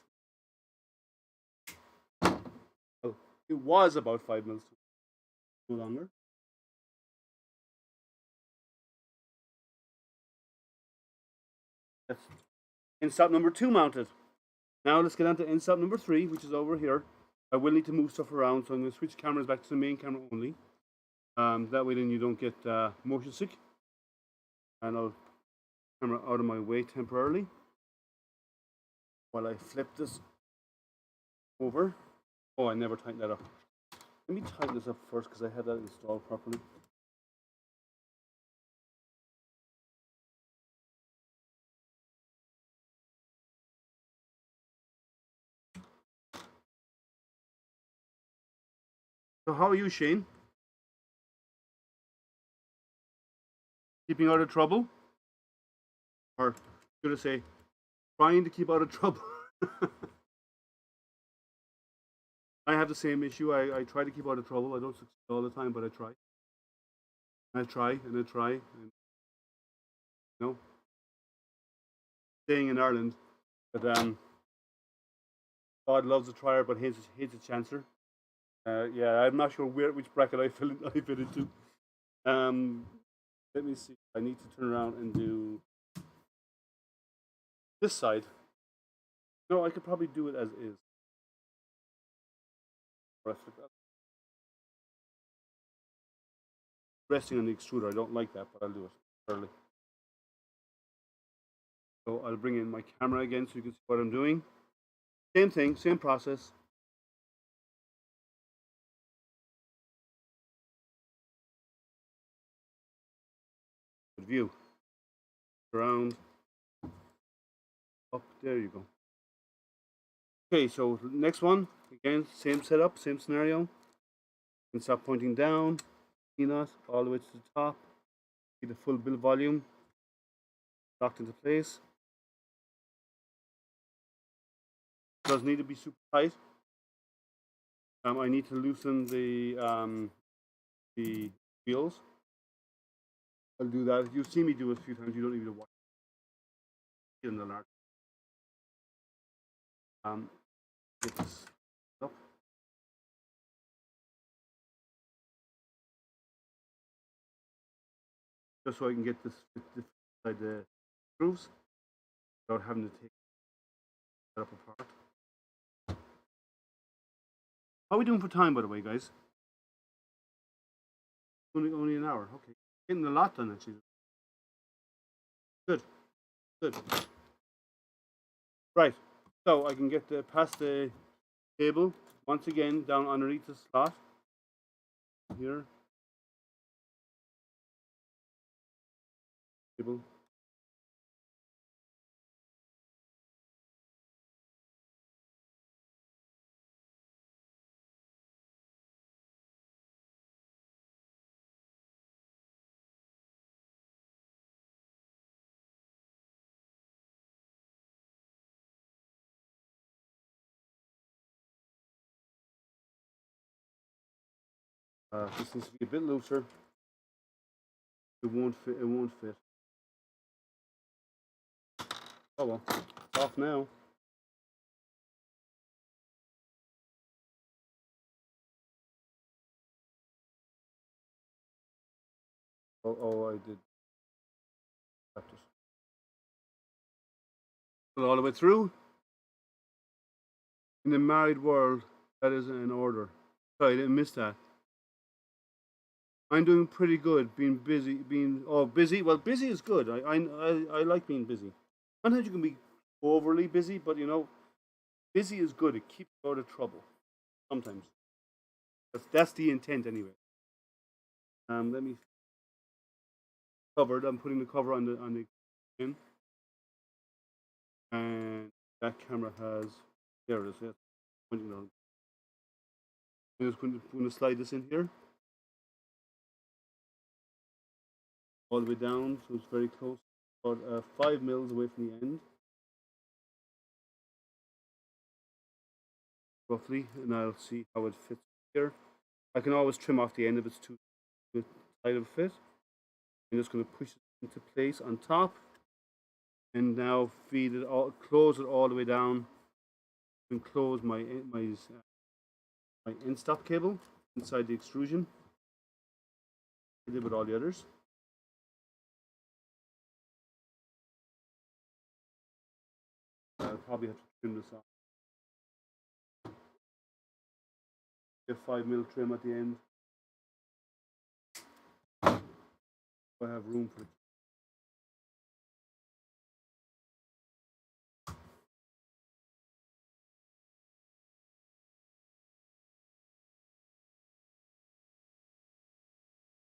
Oh, it was about 5 mils. No longer. That's end stop number 2 mounted. Now let's get on to end stop number 3, which is over here. I will need to move stuff around, so I'm going to switch cameras back to the main camera only. That way then you don't get motion sick. And I'll camera out of my way temporarily while I flip this over. Oh, I never tightened that up. Let me tighten this up first because I had that installed properly. So how are you, Shane? Keeping out of trouble? Or should I say, trying to keep out of trouble? I have the same issue. I try to keep out of trouble. I don't succeed all the time, but I try. I try and I try. And, you know, staying in Ireland, but God loves a trier, but hates a chancer. Yeah, I'm not sure which bracket I fit into. Let me see. I need to turn around and do this side. No, I could probably do it as is. Resting on the extruder. I don't like that, but I'll do it early. So I'll bring in my camera again so you can see what I'm doing. Same thing, same process. Good view. Around. Up. There you go. Okay, so next one. Again, same setup, same scenario. And stop pointing down. Not all the way to the top. See the full build volume locked into place. Does need to be super tight. I need to loosen the wheels. I'll do that. You've seen me do it a few times. You don't need to watch it in the large. Get this up. Just so I can get this inside the grooves without having to take that up apart. How are we doing for time, by the way, guys? Only an hour. Okay, getting a lot done actually. Good, good. Right. So I can get past the table once again down underneath the slot here. Table. This needs to be a bit looser. It won't fit. It won't fit. Oh well, it's off now. Oh, I did practice. All the way through. In the married world, that isn't in order. Sorry, I didn't miss that. I'm doing pretty good. Being busy, busy. Well, busy is good. I like being busy. Sometimes you can be overly busy, but you know, busy is good. It keeps you out of trouble. Sometimes that's the intent anyway. Let me covered. I'm putting the cover on the in, and that camera has. There it is. Yes, pointing down. I'm just going to slide this in here all the way down, so it's very close, about 5 mils away from the end, roughly, and I'll see how it fits here. I can always trim off the end if it's too tight of a fit. I'm just going to push it into place on top, and now feed it all, close it all the way down, and close my end stop cable inside the extrusion. I did with all the others. I'll probably have to trim this off. A 5 mil trim at the end. I have room for it.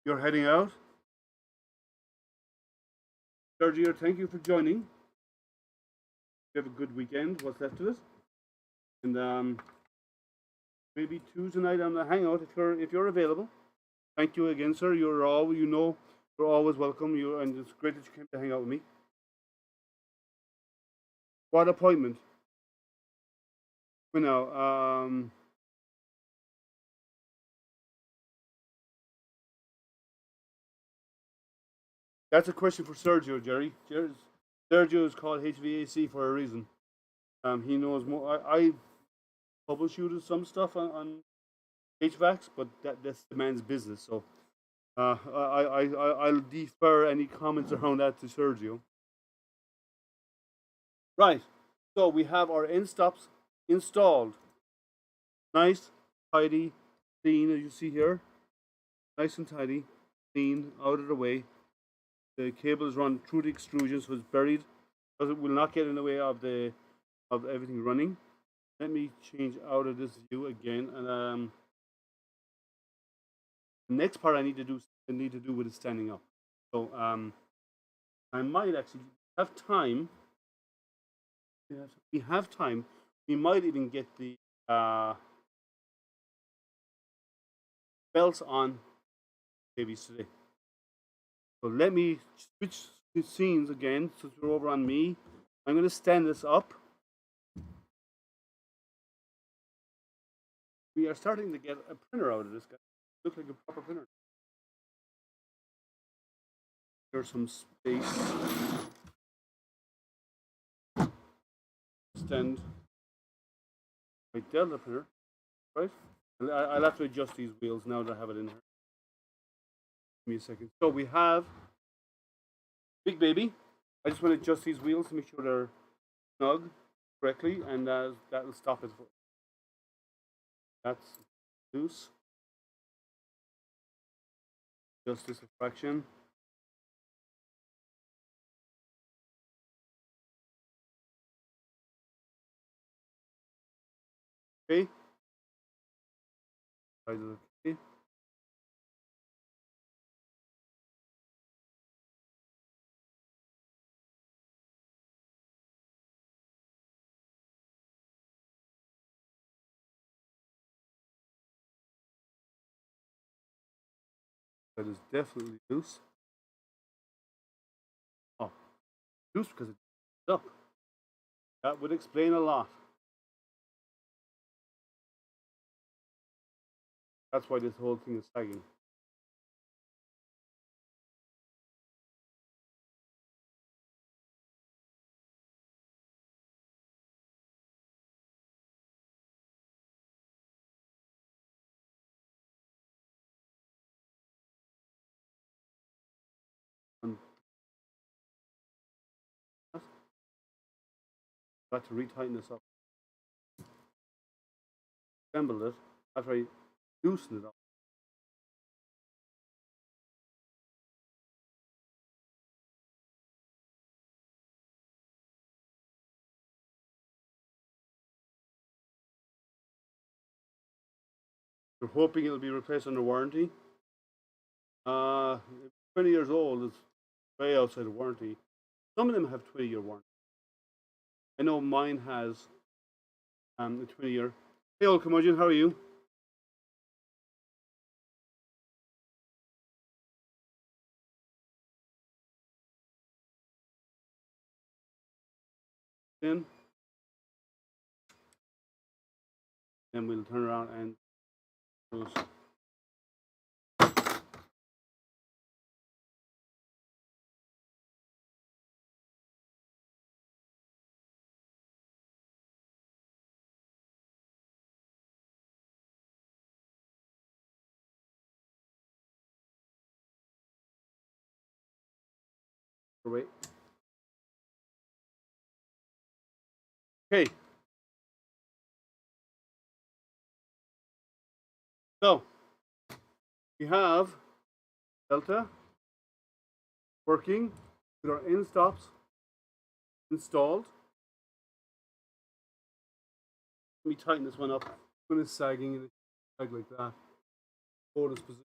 You're heading out. Sergio, thank you for joining. You have a good weekend, what's left of it. And maybe Tuesday night on the hangout if you're available. Thank you again, sir. You're always welcome. And it's great that you came to hang out with me. What appointment? You know, that's a question for Sergio, Jerry. Sergio is called HVAC for a reason. He knows more. I troubleshooted some stuff on HVACs, but that's the man's business. So I'll defer any comments around that to Sergio. Right. So we have our end stops installed. Nice, tidy, clean, as you see here. Nice and tidy, clean, out of the way. The cable is run through the extrusion, so it's buried, because it will not get in the way of everything running. Let me change out of this view again, and the next part I need to do with it standing up. So I might actually have time. We have time. We might even get the belts on maybe today. So let me switch the scenes again, since we're over on me. I'm going to stand this up. We are starting to get a printer out of this guy. Looks like a proper printer. There's some space. Stand my Delta printer, right? I'll have to adjust these wheels now that I have it in here. Give me a second. So we have big baby. I just want to adjust these wheels to make sure they're snug correctly, and that'll stop it. That's loose. Just this a fraction. Okay. Okay. That is definitely loose. Oh, loose because it's up. That would explain a lot. That's why this whole thing is sagging. Got to retighten this up. Assembled it after I loosened it up. We're hoping it'll be replaced under warranty. 20 years old is way outside of warranty. Some of them have 20-year warranty. I know mine has a 20-year. Hey, old curmudgeon, how are you? Then we'll turn around and close. Wait. Okay. So we have Delta working with our end stops installed. Let me tighten this one up. When it's sagging and it's sag like that. Hold this position.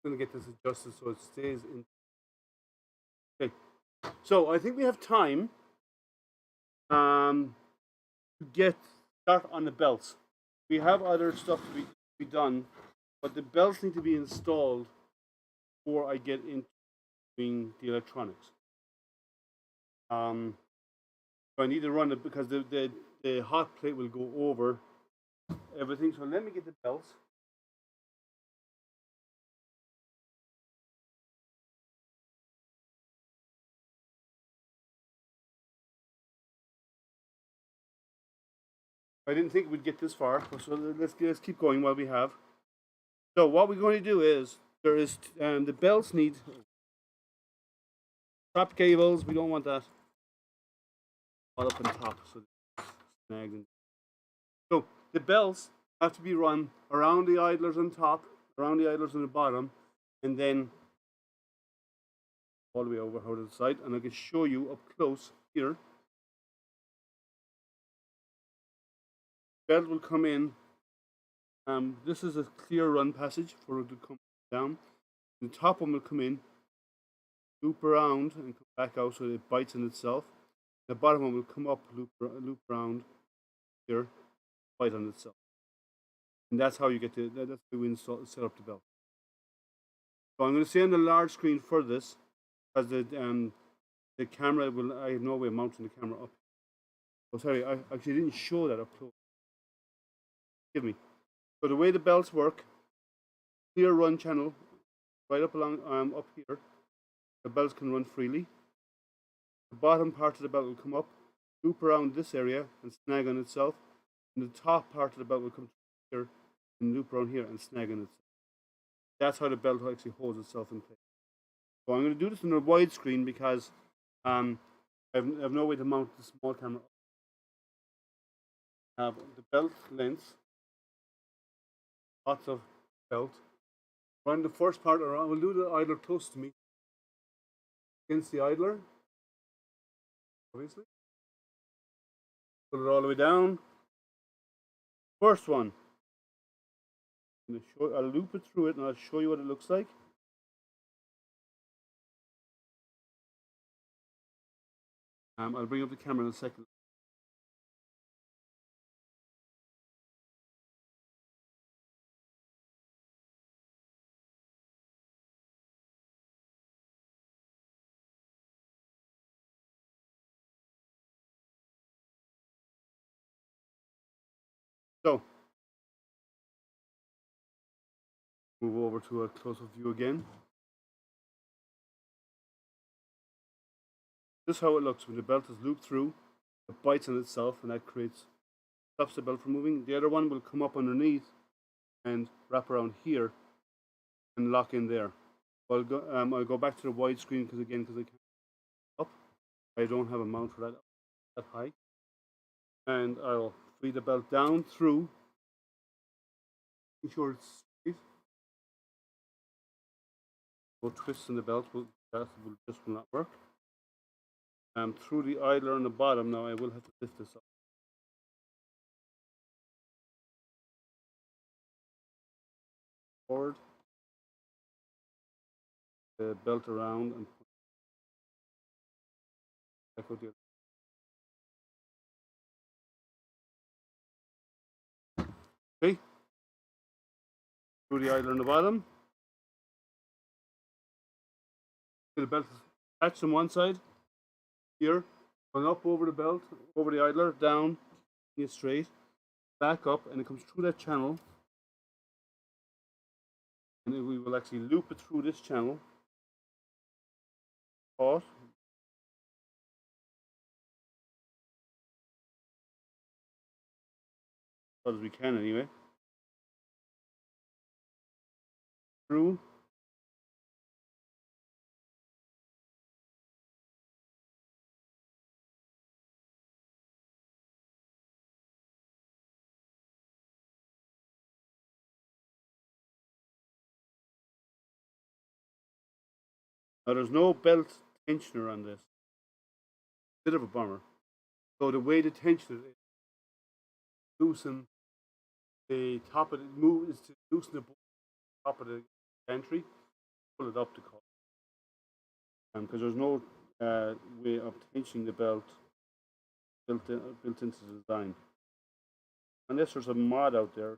I'm gonna get this adjusted so it stays in. Okay. So I think we have time to get start on the belts. We have other stuff to be done, but the belts need to be installed before I get into doing the electronics. So I need to run it because the hot plate will go over everything. So let me get the belts. I didn't think we'd get this far, so let's keep going while we have. So what we're going to do is the belts need top cables. We don't want that all up on top, so snagged. So the belts have to be run around the idlers on top, around the idlers on the bottom, and then all the way over to the side. And I can show you up close here. Belt will come in. This is a clear run passage for it to come down. The top one will come in, loop around, and come back out so it bites in itself. The bottom one will come up, loop around here, bite on itself. And that's how you get that's how we set up the belt. So I'm going to stay on the large screen for this, because the camera will, I have no way of mounting the camera up. Oh, sorry, I actually didn't show that up close. Give me. So the way the belts work, clear run channel, right up along up here. The belts can run freely. The bottom part of the belt will come up, loop around this area and snag on itself. And the top part of the belt will come here and loop around here and snag on itself. That's how the belt actually holds itself in place. So I'm going to do this on a wide screen because I have no way to mount the small camera. I have the belt length, lots of belt. Run the first part around. We'll do the idler close to me, against the idler, obviously. Put it all the way down. First one. I'll loop it through it and I'll show you what it looks like. I'll bring up the camera in a second. So Move over to a closer view again. This is how it looks when the belt is looped through. It bites on itself, and that stops the belt from moving. The other one will come up underneath and wrap around here and lock in there. I'll go back to the wide screen because I can't up. I don't have a mount for that high. And I'll free the belt down through. Make sure it's straight. No twists in the belt, that will not work. Through the idler on the bottom. Now I will have to lift this up. Forward. The belt around and back out the other. Okay. Through the idler on the bottom. The belt is attached on one side. Here. Going up over the belt, over the idler, down, it straight, back up, and it comes through that channel. And then we will actually loop it through this channel. Pause. As we can anyway. Through. Now there's no belt tensioner on this. Bit of a bummer. So the way to tension it is loosen the top of the move is to loosen the top of the entry, pull it up to cut. Because there's no way of tensioning the belt built into the design. Unless there's a mod out there,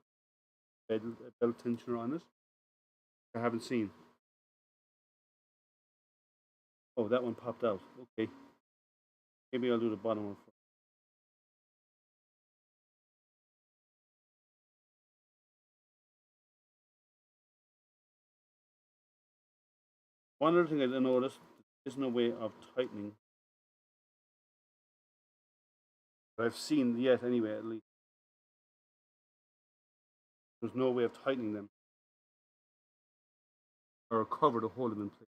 a belt tensioner on it, I haven't seen. Oh, that one popped out. Okay. Maybe I'll do the bottom one first. One other thing I noticed, there isn't a way of tightening. But I've seen yet anyway, at least. There's no way of tightening them. Or a cover to hold them in place.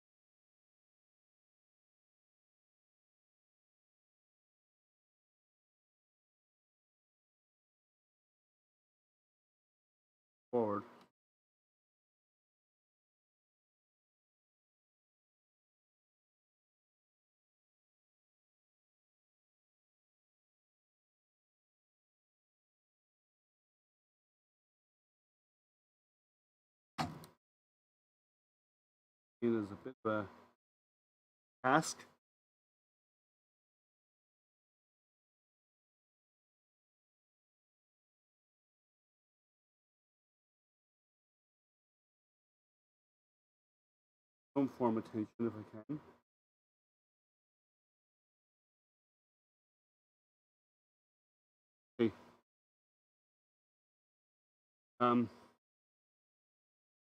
Forward. It is a bit of a task. Some form of tension if I can. Okay.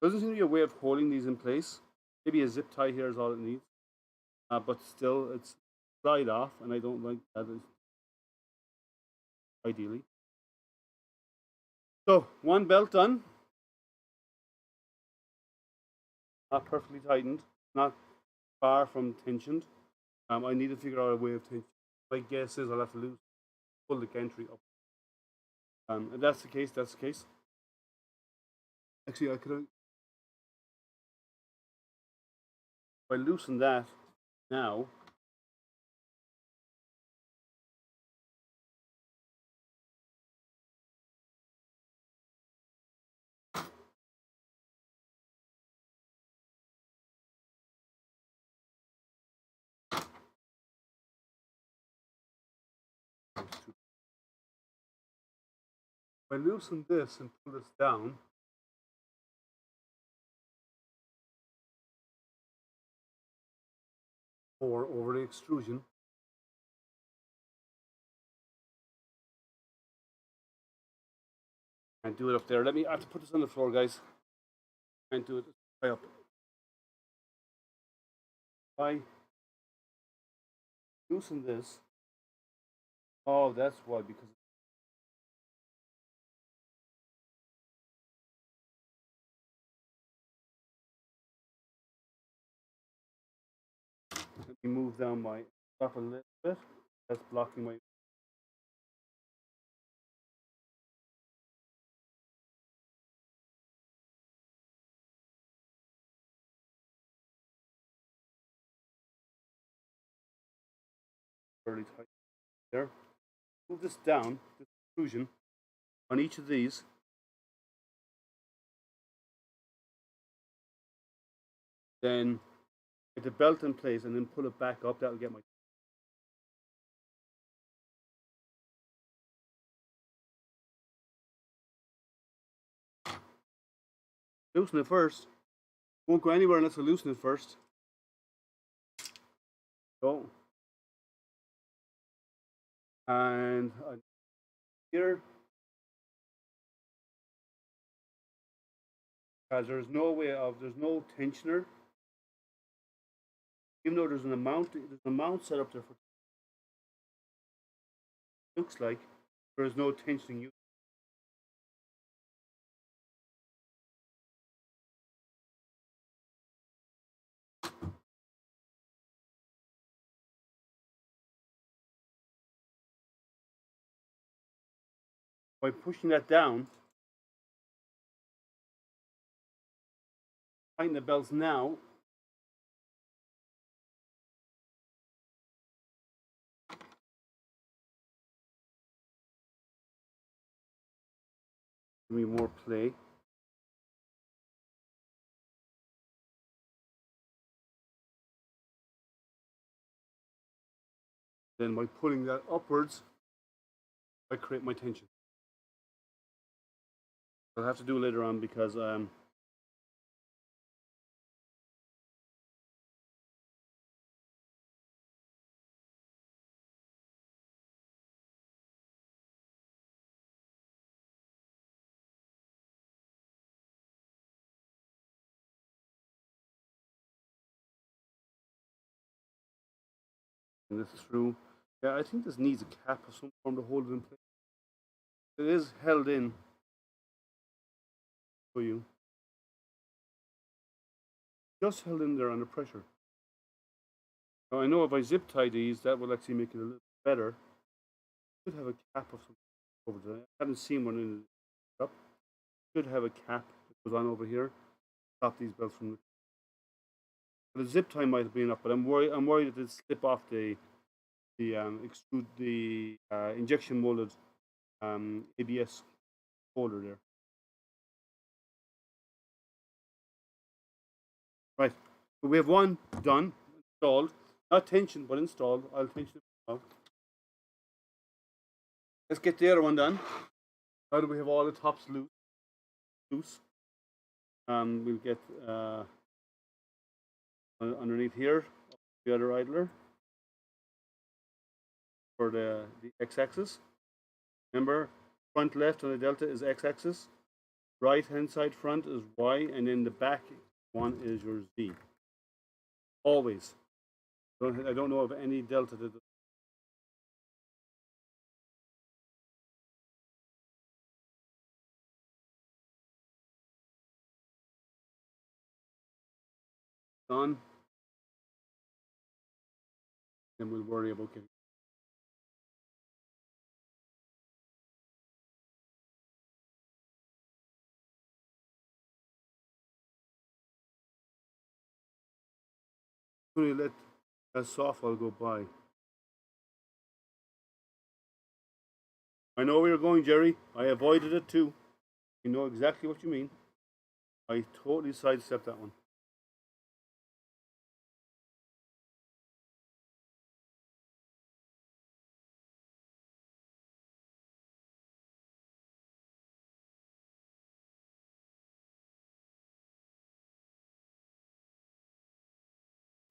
Doesn't seem to be a way of holding these in place. Maybe a zip tie here is all it needs. But still, it's slide off, and I don't like that ideally. So, one belt done. Not perfectly tightened, not far from tensioned. I need to figure out a way of tension. My guess is I'll have to pull the gantry up. If that's the case, that's the case. Actually, I could. If I loosen that now, if I loosen this and pull this down, or over the extrusion, and do it up there. I have to put this on the floor, guys. Can't do it. High up. I loosen this. Oh, that's why, because let me move down my top a little bit. That's blocking my. Fairly tight there. Move this down, this extrusion, on each of these. Then get the belt in place and then pull it back up. That'll get my. Loosen it first. Won't go anywhere unless I loosen it first. Go. And here, because there's no way of, there's no tensioner. Even though there's an amount set up there for. Looks like there is no tensioning unit. By pushing that down, tighten the belts now. Give me more play. Then by pulling that upwards, I create my tension. I'll have to do it later on because this through. Yeah, I think this needs a cap of some form to hold it in place. It is held in for you. Just held in there under pressure. Now I know if I zip tie these, that will actually make it a little better. Should have a cap of some over there. I haven't seen one in the up. Should have a cap that goes on over here. Stop these belts from. The zip tie might have been enough, but I'm worried. I'm worried that it slip off the extrude the injection molded ABS holder there. Right. So we have one done, installed. Not tensioned, but installed. I'll tension it now. Let's get the other one done. Now that we have all the tops loose. We'll get underneath here the other idler for the x-axis. Remember, front left on the Delta is x-axis, right hand side front is y, and then the back one is your z. Always. I don't know of any Delta that. On. Then we'll worry about getting. Let that softball go by. I know where you're going, Jerry. I avoided it too. You know exactly what you mean. I totally sidestepped that one.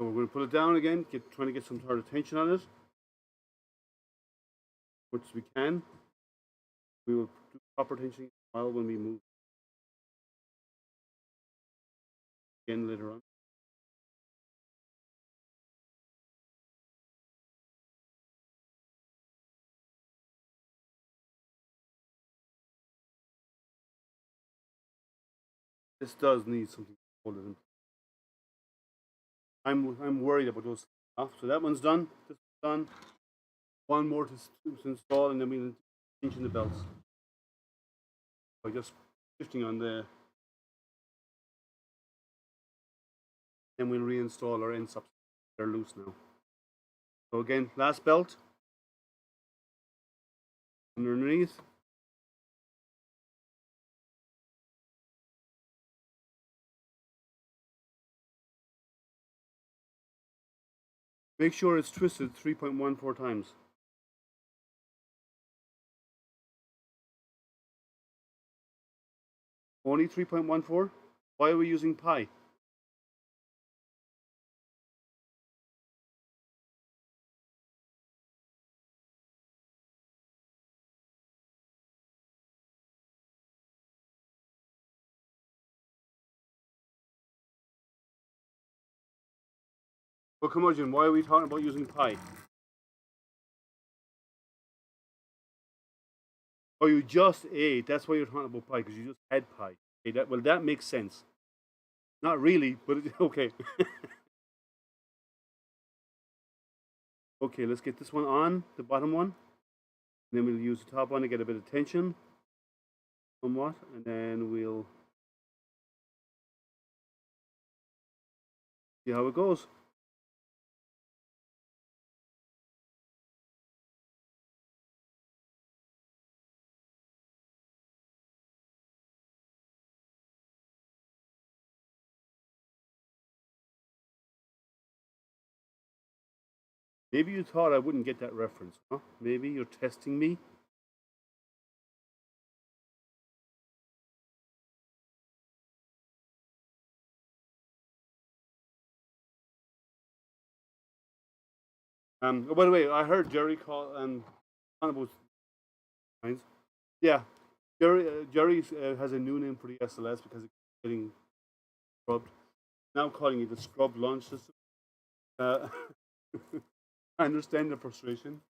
So we're going to put it down again, trying to get some sort of tension on it, which we can. We will do proper tension while when we move. again later on. This does need something to hold it in. I'm worried about those off. So that one's done. This one's done. One more to install, and then we'll tension the belts by just shifting on the. Then we'll reinstall our endstops. They're loose now. So again, last belt underneath. Make sure it's twisted 3.14 times. Only 3.14? Why are we using pi? Well, curmudgeon, why are we talking about using pi? Oh, you just ate. That's why you're talking about pi, because you just had pi. Okay, that makes sense. Not really, but okay. Okay, let's get this one on, the bottom one. And then we'll use the top one to get a bit of tension, somewhat, and then we'll see how it goes. Maybe you thought I wouldn't get that reference, huh? Maybe you're testing me. Oh, by the way, I heard Jerry call about lines. Yeah, Jerry has a new name for the SLS because it's getting scrubbed. Now I'm calling it the scrub launch system. Uh, I understand the frustration.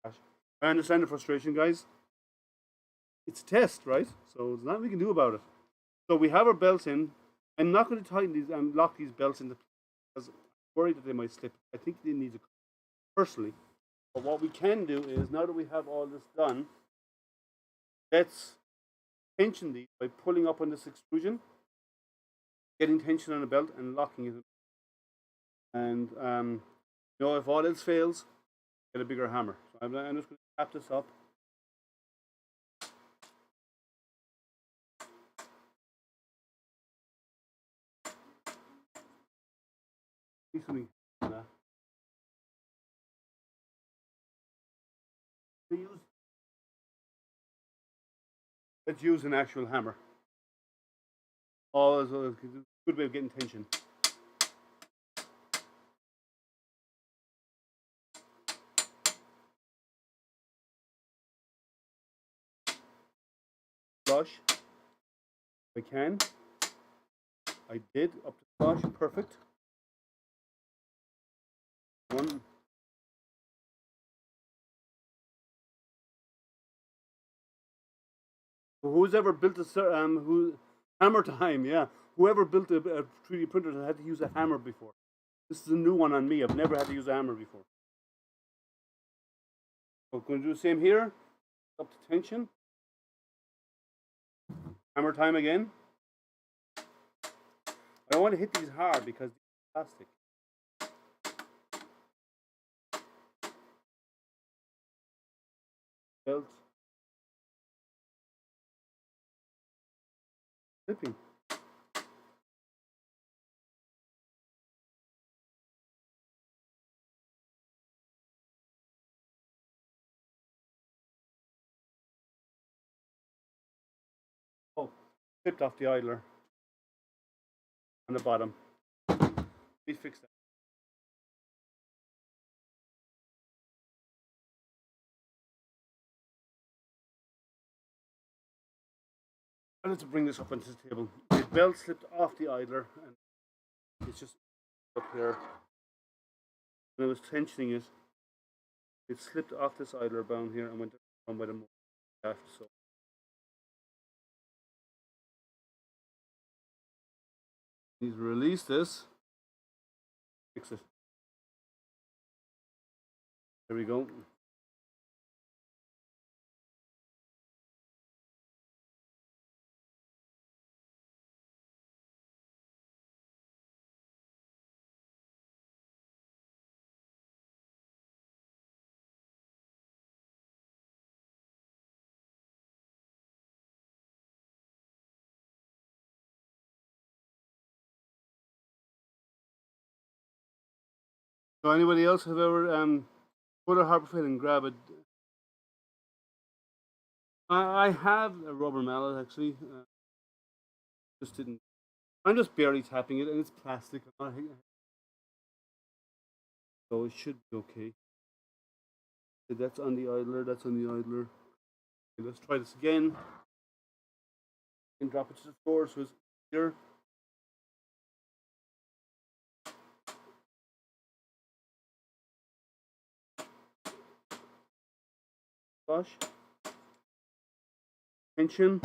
I understand the frustration, guys. It's a test, right? So there's nothing we can do about it. So we have our belts in. I'm not going to tighten these and lock these belts into because I'm worried that they might slip. I think they need to personally. But what we can do is now that we have all this done, let's tension these by pulling up on this extrusion, getting tension on the belt and locking it. And you know, if all else fails, get a bigger hammer. So I'm just going to tap this up. See something like that. Let's use an actual hammer. Oh, it's a good way of getting tension. Flush. If I can. I did up to flush. Perfect. One. Who's ever built a hammer time? Yeah. Whoever built a 3D printer had to use a hammer before. This is a new one on me. I've never had to use a hammer before. So I'm going to do the same here. Up to tension. Hammer time again. I don't want to hit these hard because they're plastic. Belt. Slipping. Oh, slipped off the idler on the bottom. Please fix that. Let's bring this up onto the table. belt slipped off the idler, and it's just up here. When I was tensioning it, it slipped off this idler bound here and went down by the motor shaft. So I need to release this, fix it. There we go. So anybody else have ever put a harbor freight and grab it? I have a rubber mallet actually. Just didn't. I'm just barely tapping it, and it's plastic. So it should be okay. So that's on the idler. That's on the idler. Okay, let's try this again. And drop it to the floor so it's here. Flush. Tension.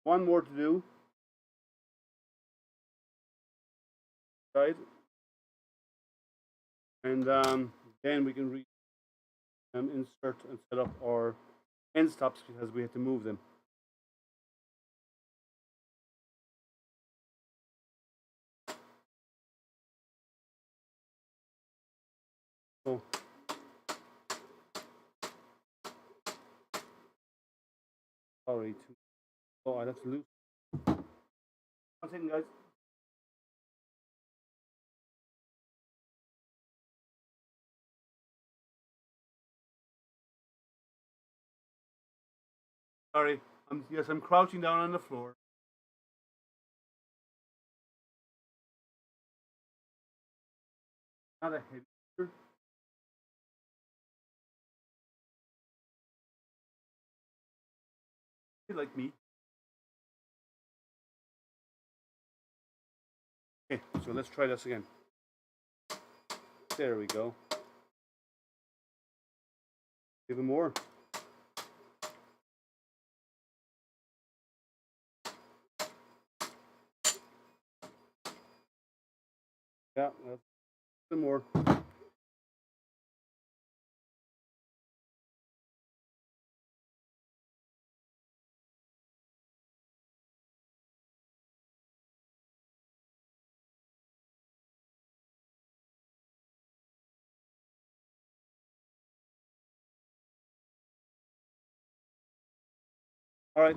One more to do. Right. And then we can insert and set up our end stops because we have to move them. So sorry. Oh, I have to lose. One second, guys. Sorry. I'm crouching down on the floor. Not a heavy. Like me. Okay, so let's try this again. There we go. Even more. Yeah, some more. All right.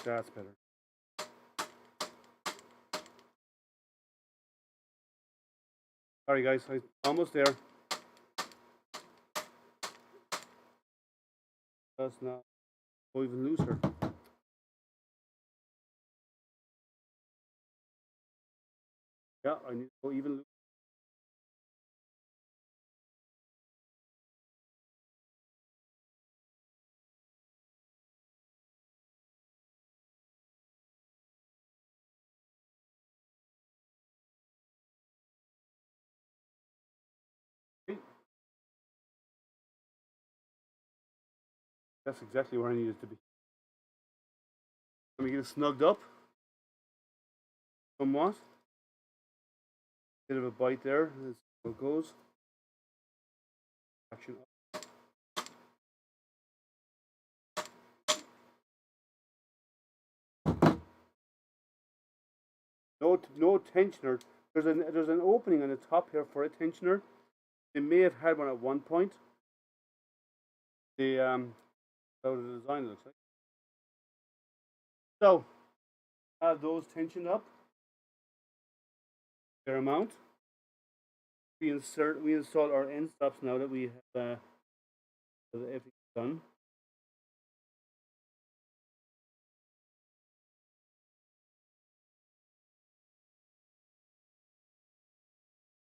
That's better. Sorry, guys. I'm almost there. That's not go even looser. Yeah, I need to go even looser. Okay. That's exactly where I need it to be. Let me get it snugged up. Somewhat. Bit of a bite there. That's how it goes. Action up. No tensioner. There's an opening on the top here for a tensioner. They may have had one at one point. How the design looks like. So have those tensioned up. Fair amount. We install our end stops now that we have everything done.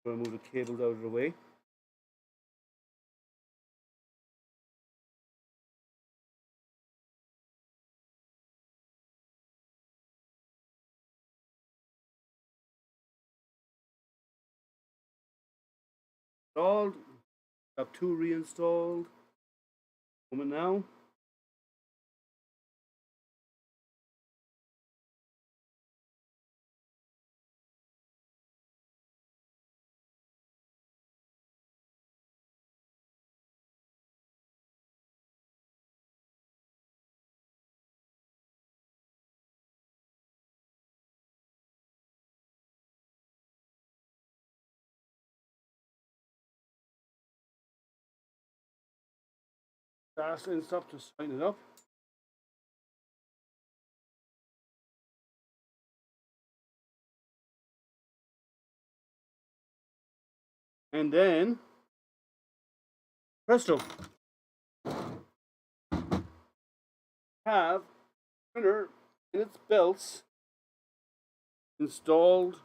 So I move the cables out of the way. installed. Got 2 reinstalled. Moment now. Last endstop to sign it up. And then, presto, have printer and its belts installed,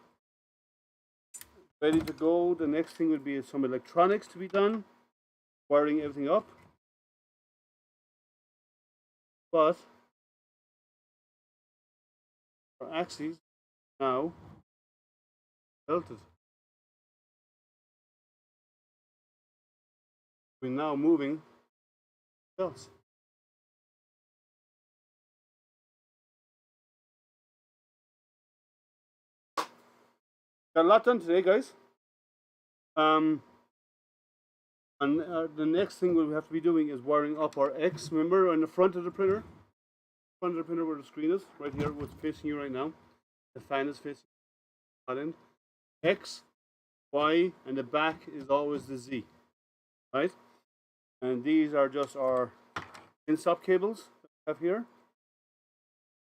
ready to go. The next thing would be some electronics to be done, wiring everything up. But our axes now belted. We're now moving belts. Got a lot done today, guys. And the next thing we'll have to be doing is wiring up our X. Remember, on the front of the printer, where the screen is, right here, what's facing you right now. The fan is facing that end. X, Y, and the back is always the Z, right? And these are just our in-stop cables that we have here.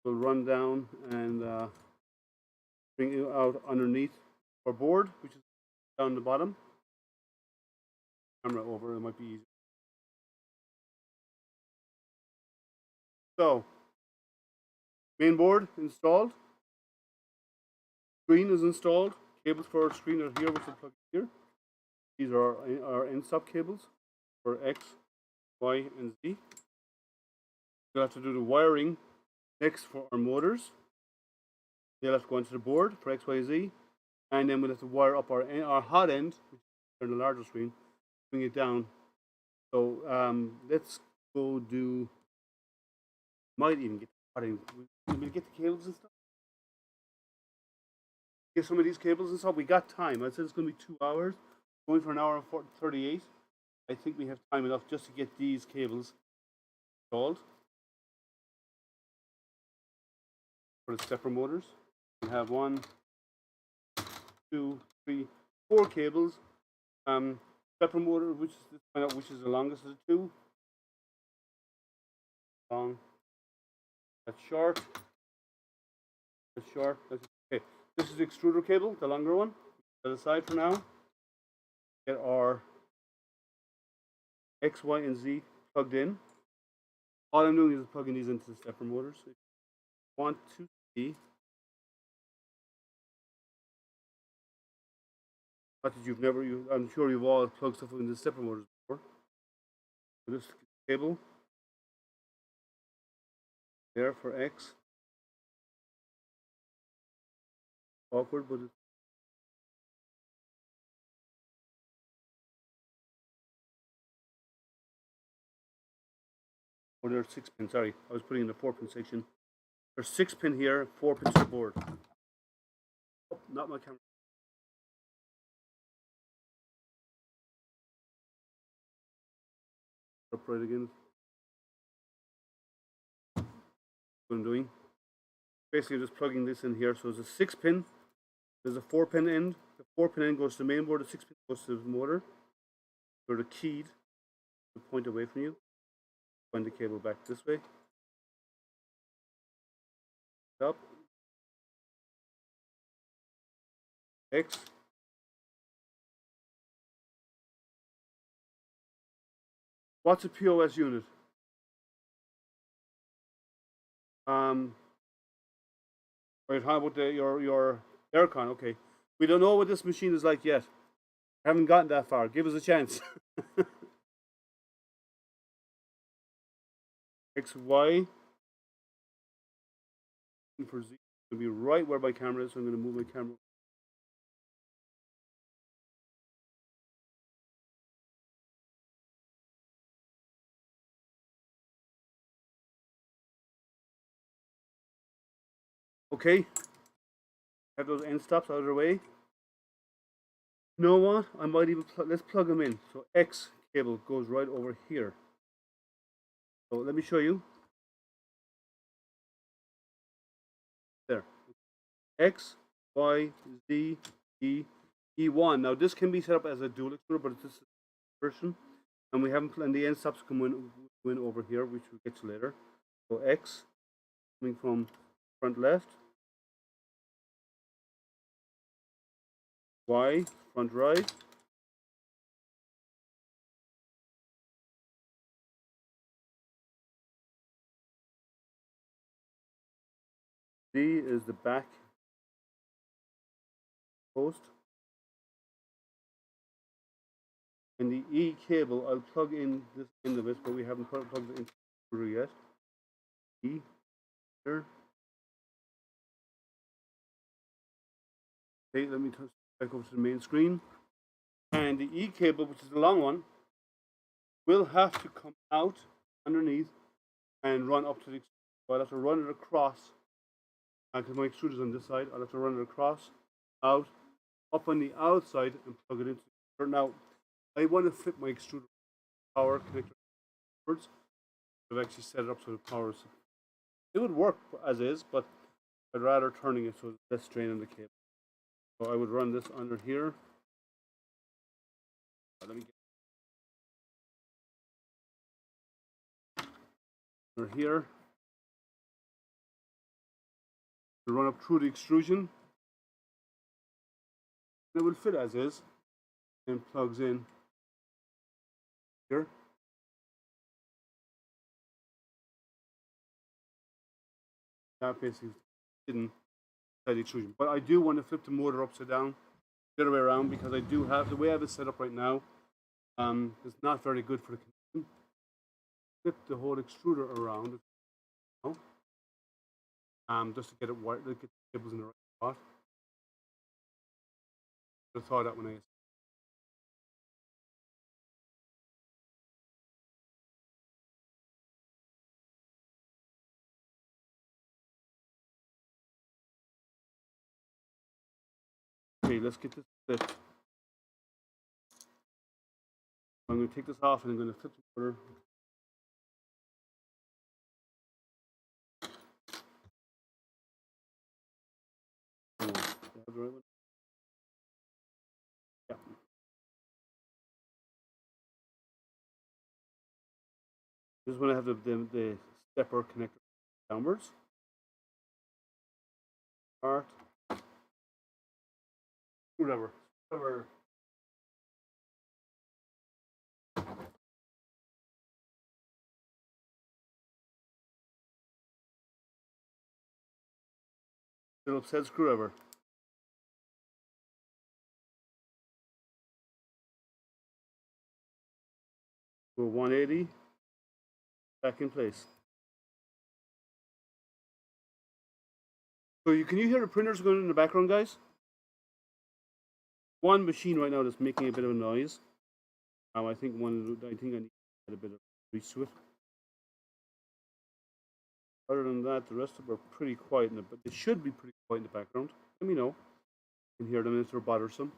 We'll run down and bring you out underneath our board, which is down the bottom. Camera over, it might be easy. So, main board installed. Screen is installed. Cables for our screen are here, which will plug here. These are our end-stop cables for X, Y, and Z. We'll have to do the wiring next for our motors. They'll have to go into the board for X, Y, Z. And then we'll have to wire up our hot end, which is on the larger screen, bring it down. So let's go do, might even get the hot end. We'll get the cables and stuff. Get some of these cables and stuff. We got time. I said it's going to be 2 hours. Going for an hour and 38. I think we have time enough just to get these cables installed. For the stepper motors, we have 1, 2, 3, 4 cables. Stepper motor, which is find out which is the longest of the two. Long. That's short. That's short. That's okay. This is the extruder cable, the longer one. Set aside for now. Get our X, Y, and Z plugged in. All I'm doing is plugging these into the stepper motors. If you want to see, not that you've never, I'm sure you've all plugged stuff into the stepper motors before. So this cable there for X. Awkward, but it's oh, there's 6 pin. Sorry, I was putting in the 4-pin section. There's 6 pin here, 4 pins to the board. Oh, not my camera. Upright again. What I'm doing. Basically, just plugging this in here. So there's a 6 pin. There's a 4-pin end. The 4-pin end goes to the main board. The 6 pin goes to the motor. So the keyed to point away from you. Point the cable back this way. Up. X. What's a POS unit? Right, how about your aircon? Okay, we don't know what this machine is like yet. Haven't gotten that far. Give us a chance. X, Y. For Z, it's going to be right where my camera is, so I'm going to move my camera. Okay, have those end stops out of the way. You know what? I might even let's plug them in. So X cable goes right over here. So let me show you. There. X, Y, Z, E, E1. Now this can be set up as a dual extruder, but this is version. And we haven't planned the end stops come in over here, which we'll get to later. So X coming from front left, Y front right, Z is the back post, and the E cable I'll plug in this end of it, but we haven't plugged it into the screw yet. E here. Okay, let me touch back over to the main screen. And the E cable, which is the long one, will have to come out underneath and run up to the extruder. So I'll have to run it across, because my extruder's on this side. I'll have to run it across, out, up on the outside, and plug it into the extruder. Now, I want to flip my extruder power connector backwards. I've actually set it up so the power is. It would work as is, but I'd rather turning it so there's less strain on the cable. So I would run this under here. Let me get under here. To run up through the extrusion. It will fit as is and plugs in here. That basically didn't inside the extrusion. But I do want to flip the motor upside down, the other way around, because I do have the way I have it set up right now. It's not very good for the connection. Flip the whole extruder around, just to get it white, get the cables in the right spot. I thought that when I. Okay, let's get this flipped. I'm going to take this off and I'm going to flip the motor. Yeah. This is when I have the stepper connector downwards. Start. Whatever. Phillips head screwdriver. Go 180. Back in place. So can you hear the printers going in the background, guys? One machine right now that's making a bit of a noise. I think I need to add a bit of grease to it. Other than that, the rest of them are pretty quiet, but they should be pretty quiet in the background. Let me know. You can hear them if they're bothersome.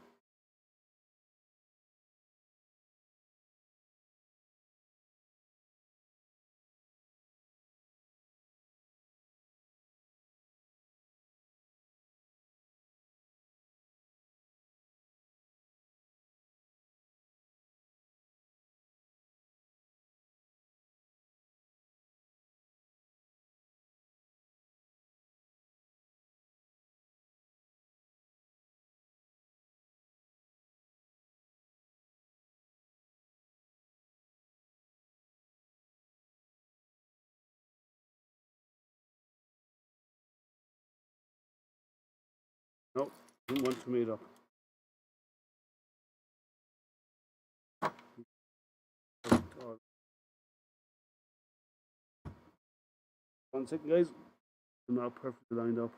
Nope, didn't want to made up. One second, guys. I'm not perfectly lined up.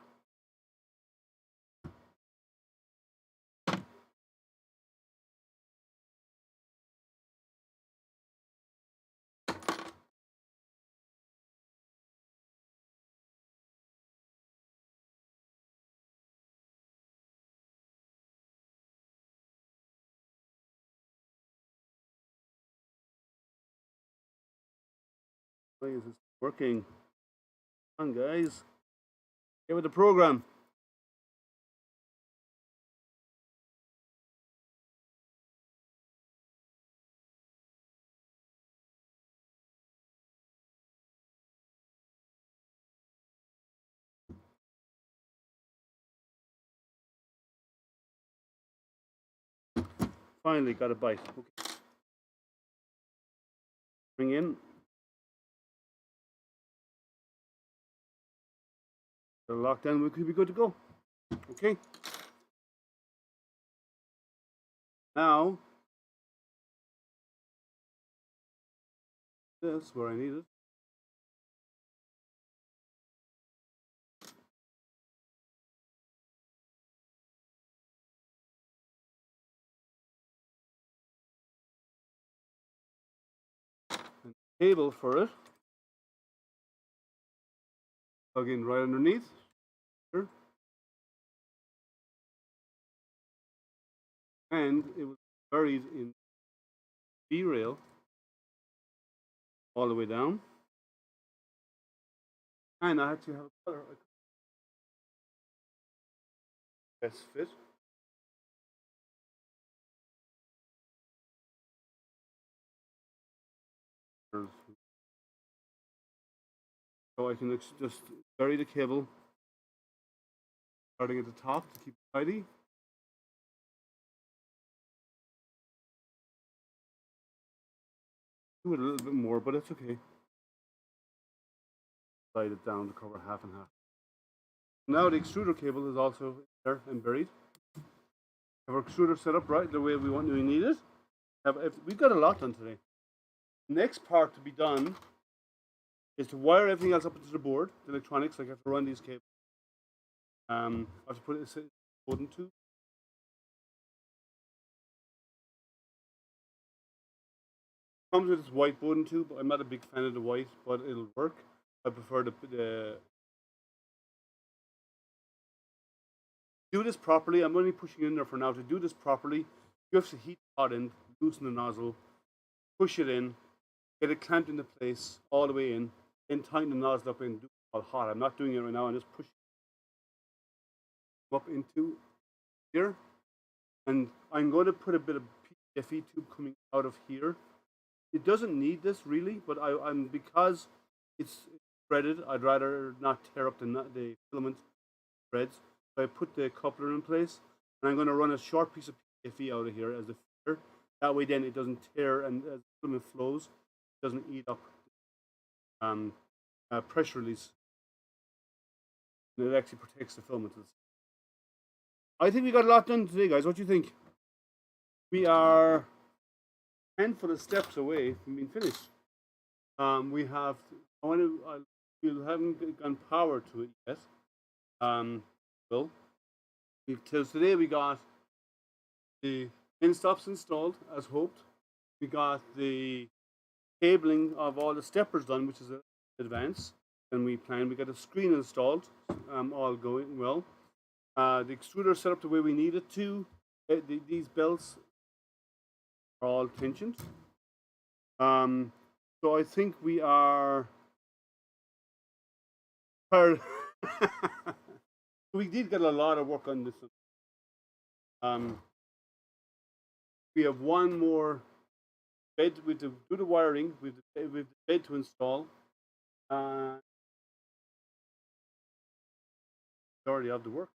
Why is this working? Come on, guys. Get with the program. Finally got a bite. Okay. Bring in. The lockdown, we could be good to go. Okay. Now, this where I need it. And cable for it. Plug in right underneath. Sure. And it was buried in B rail all the way down. And I had to have a color best fit. So I can just bury the cable starting at the top to keep it tidy. Do it a little bit more, but it's okay. Slide it down to cover half and half. Now the extruder cable is also there and buried. Have our extruder set up right the way we need it. We've got a lot done today. Next part to be done is to wire everything else up into the board, the electronics. Like I have to run these cables. I have to put it in wooden tube. Comes with this white wooden tube. I'm not a big fan of the white, but it'll work. I prefer the do this properly. I'm only pushing in there for now. To do this properly, you have to heat the pot in, loosen the nozzle, push it in, get it clamped into place all the way in, then tighten the nozzle up and do it all hot. I'm not doing it right now. I'm just pushing up into here, and I'm going to put a bit of PFE tube coming out of here. It doesn't need this really, but I'm because it's threaded. I'd rather not tear up the filament threads. So I put the coupler in place, and I'm going to run a short piece of PFE out of here as a feeder. That way, then it doesn't tear, and as the filament flows, it doesn't eat up pressure release. And it actually protects the filament. I think we got a lot done today, guys. What do you think? We are a handful of steps away from being finished. We have. We haven't gone power to it yet. Well, till today we got the endstops installed as hoped. We got the cabling of all the steppers done, which is an advance. And we planned. We got a screen installed, all going well. The extruder set up the way we need it to. These belts are all tensioned. So I think we are tired. We did get a lot of work on this. We have one more bed. We have to do the wiring. We have the bed to install. Already have the work.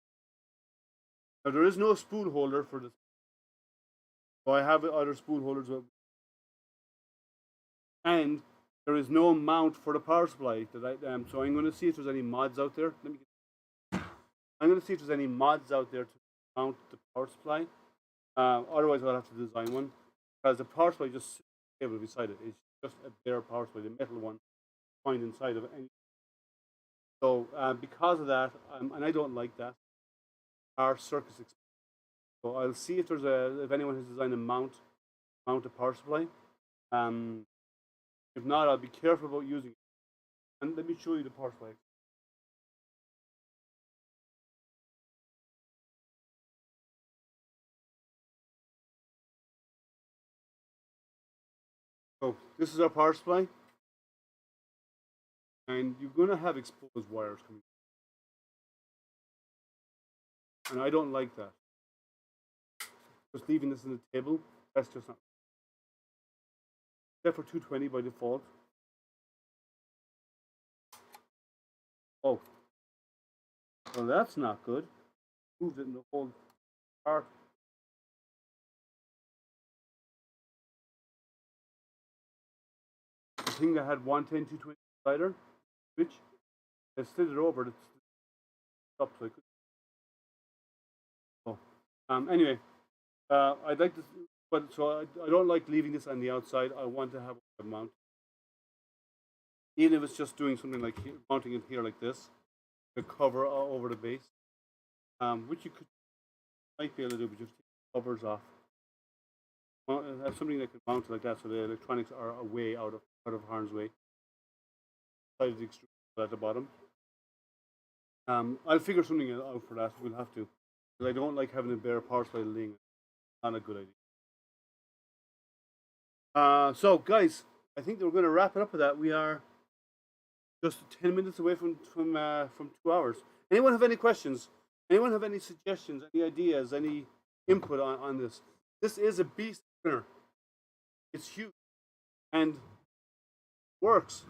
Now there is no spool holder for this. So I have other spool holders. And there is no mount for the power supply. So I'm going to see if there's any mods out there. I'm going to see if there's any mods out there to mount the power supply. Otherwise, I'll have to design one. Because the power supply just sits on the table beside it. It's just a bare power supply, the metal one, find inside of it. So because of that, and I don't like that, our circuits expensive. So I'll see if anyone has designed a mount a power supply. If not, I'll be careful about using it. And let me show you the power supply. So this is our power supply. and you're going to have exposed wires coming, and I don't like that. Just leaving this on the table, that's just not. Except for 220 by default. Oh, well, that's not good. Moved it in the whole part. The thing that had 110, 220 slider switch, I slid it over. It's up, so I could. Oh, anyway, I'd like to, but so I don't like leaving this on the outside. I want to have a mount, even if it's just doing something like here, mounting it here like this, to cover over the base, which you might be able to do, but just take the covers off. Have something that can mount like that, so the electronics are away out of harm's way. Side of the extruder at the bottom. I'll figure something out for that. We'll have to, because I don't like having a bare power supply laying. Not a good idea. So guys, I think that we're going to wrap it up with that. We are just 10 minutes away from 2 hours. Anyone have any questions? Anyone have any suggestions, any ideas, any input on this? This is a beast printer. It's huge and works.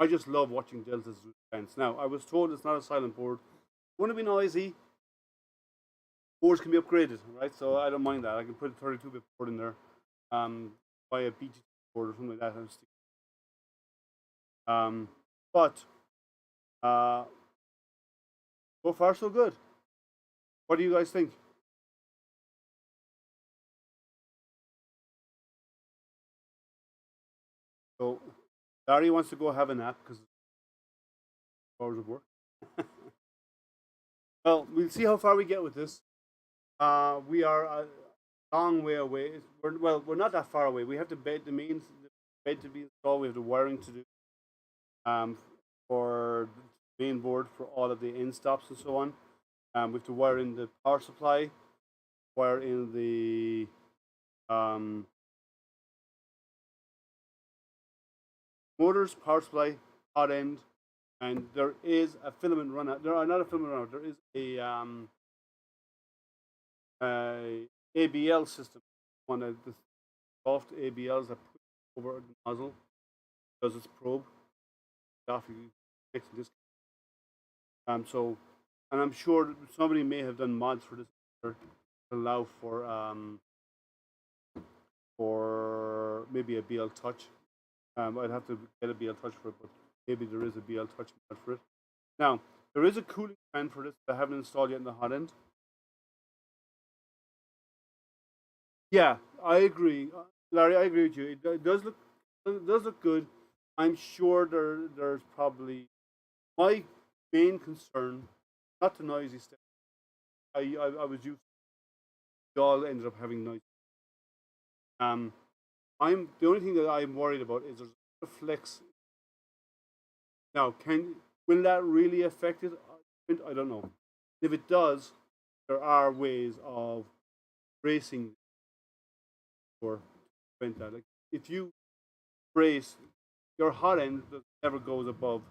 I just love watching Delta's events. Now, I was told it's not a silent board. It's going to be noisy. Boards can be upgraded, right? So I don't mind that. I can put a 32-bit board in there, buy a BT board or something like that. But so far so good. What do you guys think? So Larry wants to go have a nap because hours of work. Well, we'll see how far we get with this. We are a long way away. We're not that far away. We have the bed, the bed to be installed. We have the wiring to do for the main board for all of the endstops and so on. We have to wire in the power supply, wire in the motors, power supply, hot end, and there is a filament run out. There are not a filament run out. There is a ABL system. One of the soft ABLs that put over the nozzle does its probe. Off you fixing this. So, and I'm sure somebody may have done mods for this to allow for maybe a BL touch. I'd have to get a BL touch for it, but maybe there is a BL touch mod for it. Now, there is a cooling fan for this that I haven't installed yet in the hot end. Yeah, I agree, Larry. I agree with you. It does look good. I'm sure there's probably my main concern, not the noisy stuff. I was used. We all ended up having noise. I'm the only thing that I'm worried about is there's a flex. Now, will that really affect it? I don't know. If it does, there are ways of bracing or prevent that. Like if you brace, your hot end never goes above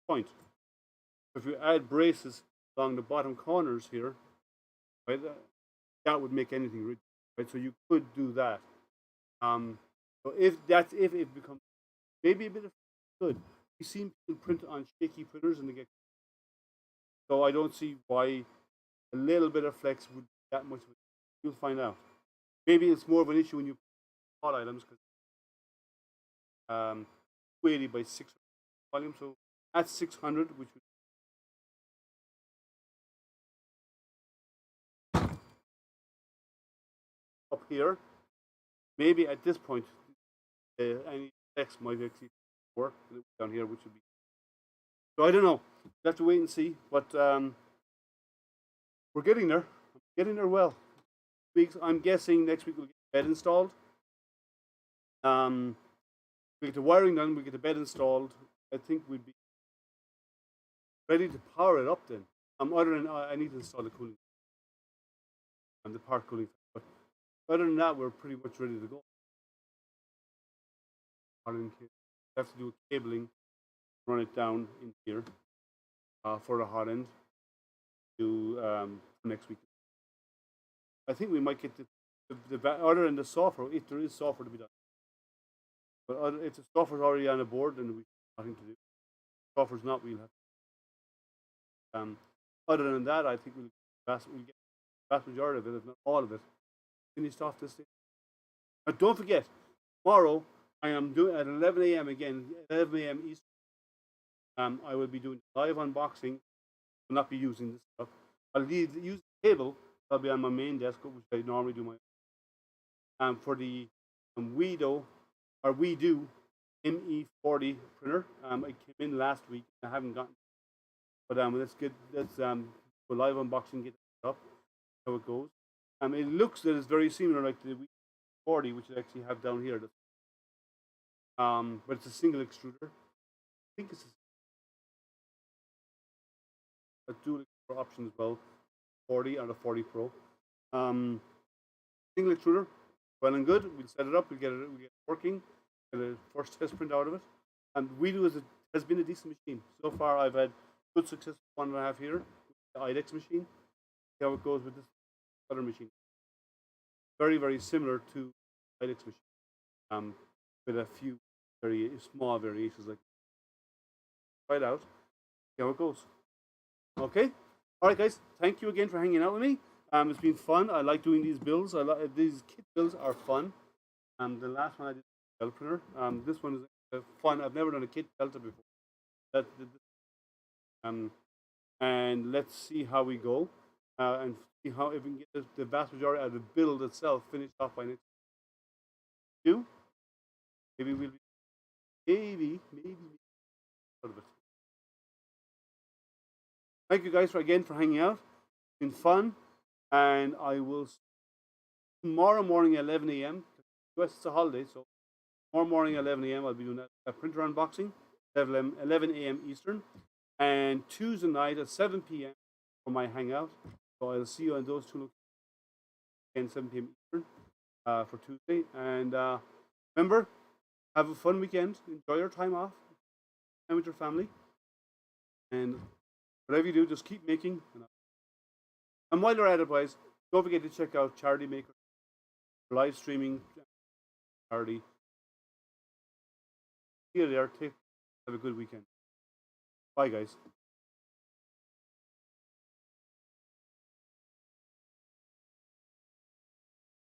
point. If you add braces along the bottom corners here, right, that would make anything rigid, right? So you could do that. So if it becomes maybe a bit of good, we see people print on shaky printers and they get. So I don't see why a little bit of flex would be that much. You'll find out. Maybe it's more of an issue when you hot items because 280 by 600 volume. So that's 600, which would up here. Maybe at this point, any text might actually work down here, which would be. So I don't know. We have to wait and see, but we're getting there. Getting there well. Weeks. I'm guessing next week we'll get the bed installed. We get the wiring done. We get the bed installed. I think we'd be ready to power it up then. Other than I need to install the cooling and the part cooling, but other than that, we're pretty much ready to go. have to do a cabling, run it down in here for the hot end to for next week. I think we might get other than the software, if there is software to be done. But if the software's already on the board, then we have nothing to do. If the software's not, we'll have. Other than that, I think we'll get the vast majority of it, if not all of it, finished off this day. But don't forget, tomorrow I am doing at 11 a.m. again, 11 a.m. Eastern. I will be doing live unboxing. Will not be using this stuff. I'll use the cable. I'll be on my main desk, which I normally do for the WeDo or WeDo ME40 printer. It came in last week. I haven't gotten, but let's go live unboxing, get it up, how it goes. It looks that it's very similar like the 40, which I actually have down here. But it's a single extruder. I think it's a dual extruder option as well. 40 or the 40 Pro. Single extruder, well and good. We'll set it up. We'll get it working. Get a first test print out of it. And WeDo has been a decent machine so far. I've had good success with one and a half here. The IDEX machine. See how it goes with this other machine. Very, very similar to IDEX machine, with a few very small variations. Like try it out. See how it goes. Okay. All right, guys. Thank you again for hanging out with me. It's been fun. I like doing these builds. These kit builds are fun. The last one I did was printer. This one is fun. I've never done a kit Delta before. And let's see how we go, and see how if we can get the vast majority of the build itself finished off by next week. Maybe we'll be maybe out of it. Thank you guys again for hanging out. It's been fun, and I will see you tomorrow morning at 11 a.m. US it's a holiday, so tomorrow morning at 11 a.m. I'll be doing a printer unboxing, 11 a.m. Eastern, and Tuesday night at 7 p.m. for my hangout. So I'll see you on those two locations, 7 p.m. Eastern for Tuesday. And remember, have a fun weekend. Enjoy your time off, and with your family, and whatever you do, just keep making. And while you're at it, guys, don't forget to check out Charity Maker live streaming charity. See you there. Have a good weekend. Bye, guys.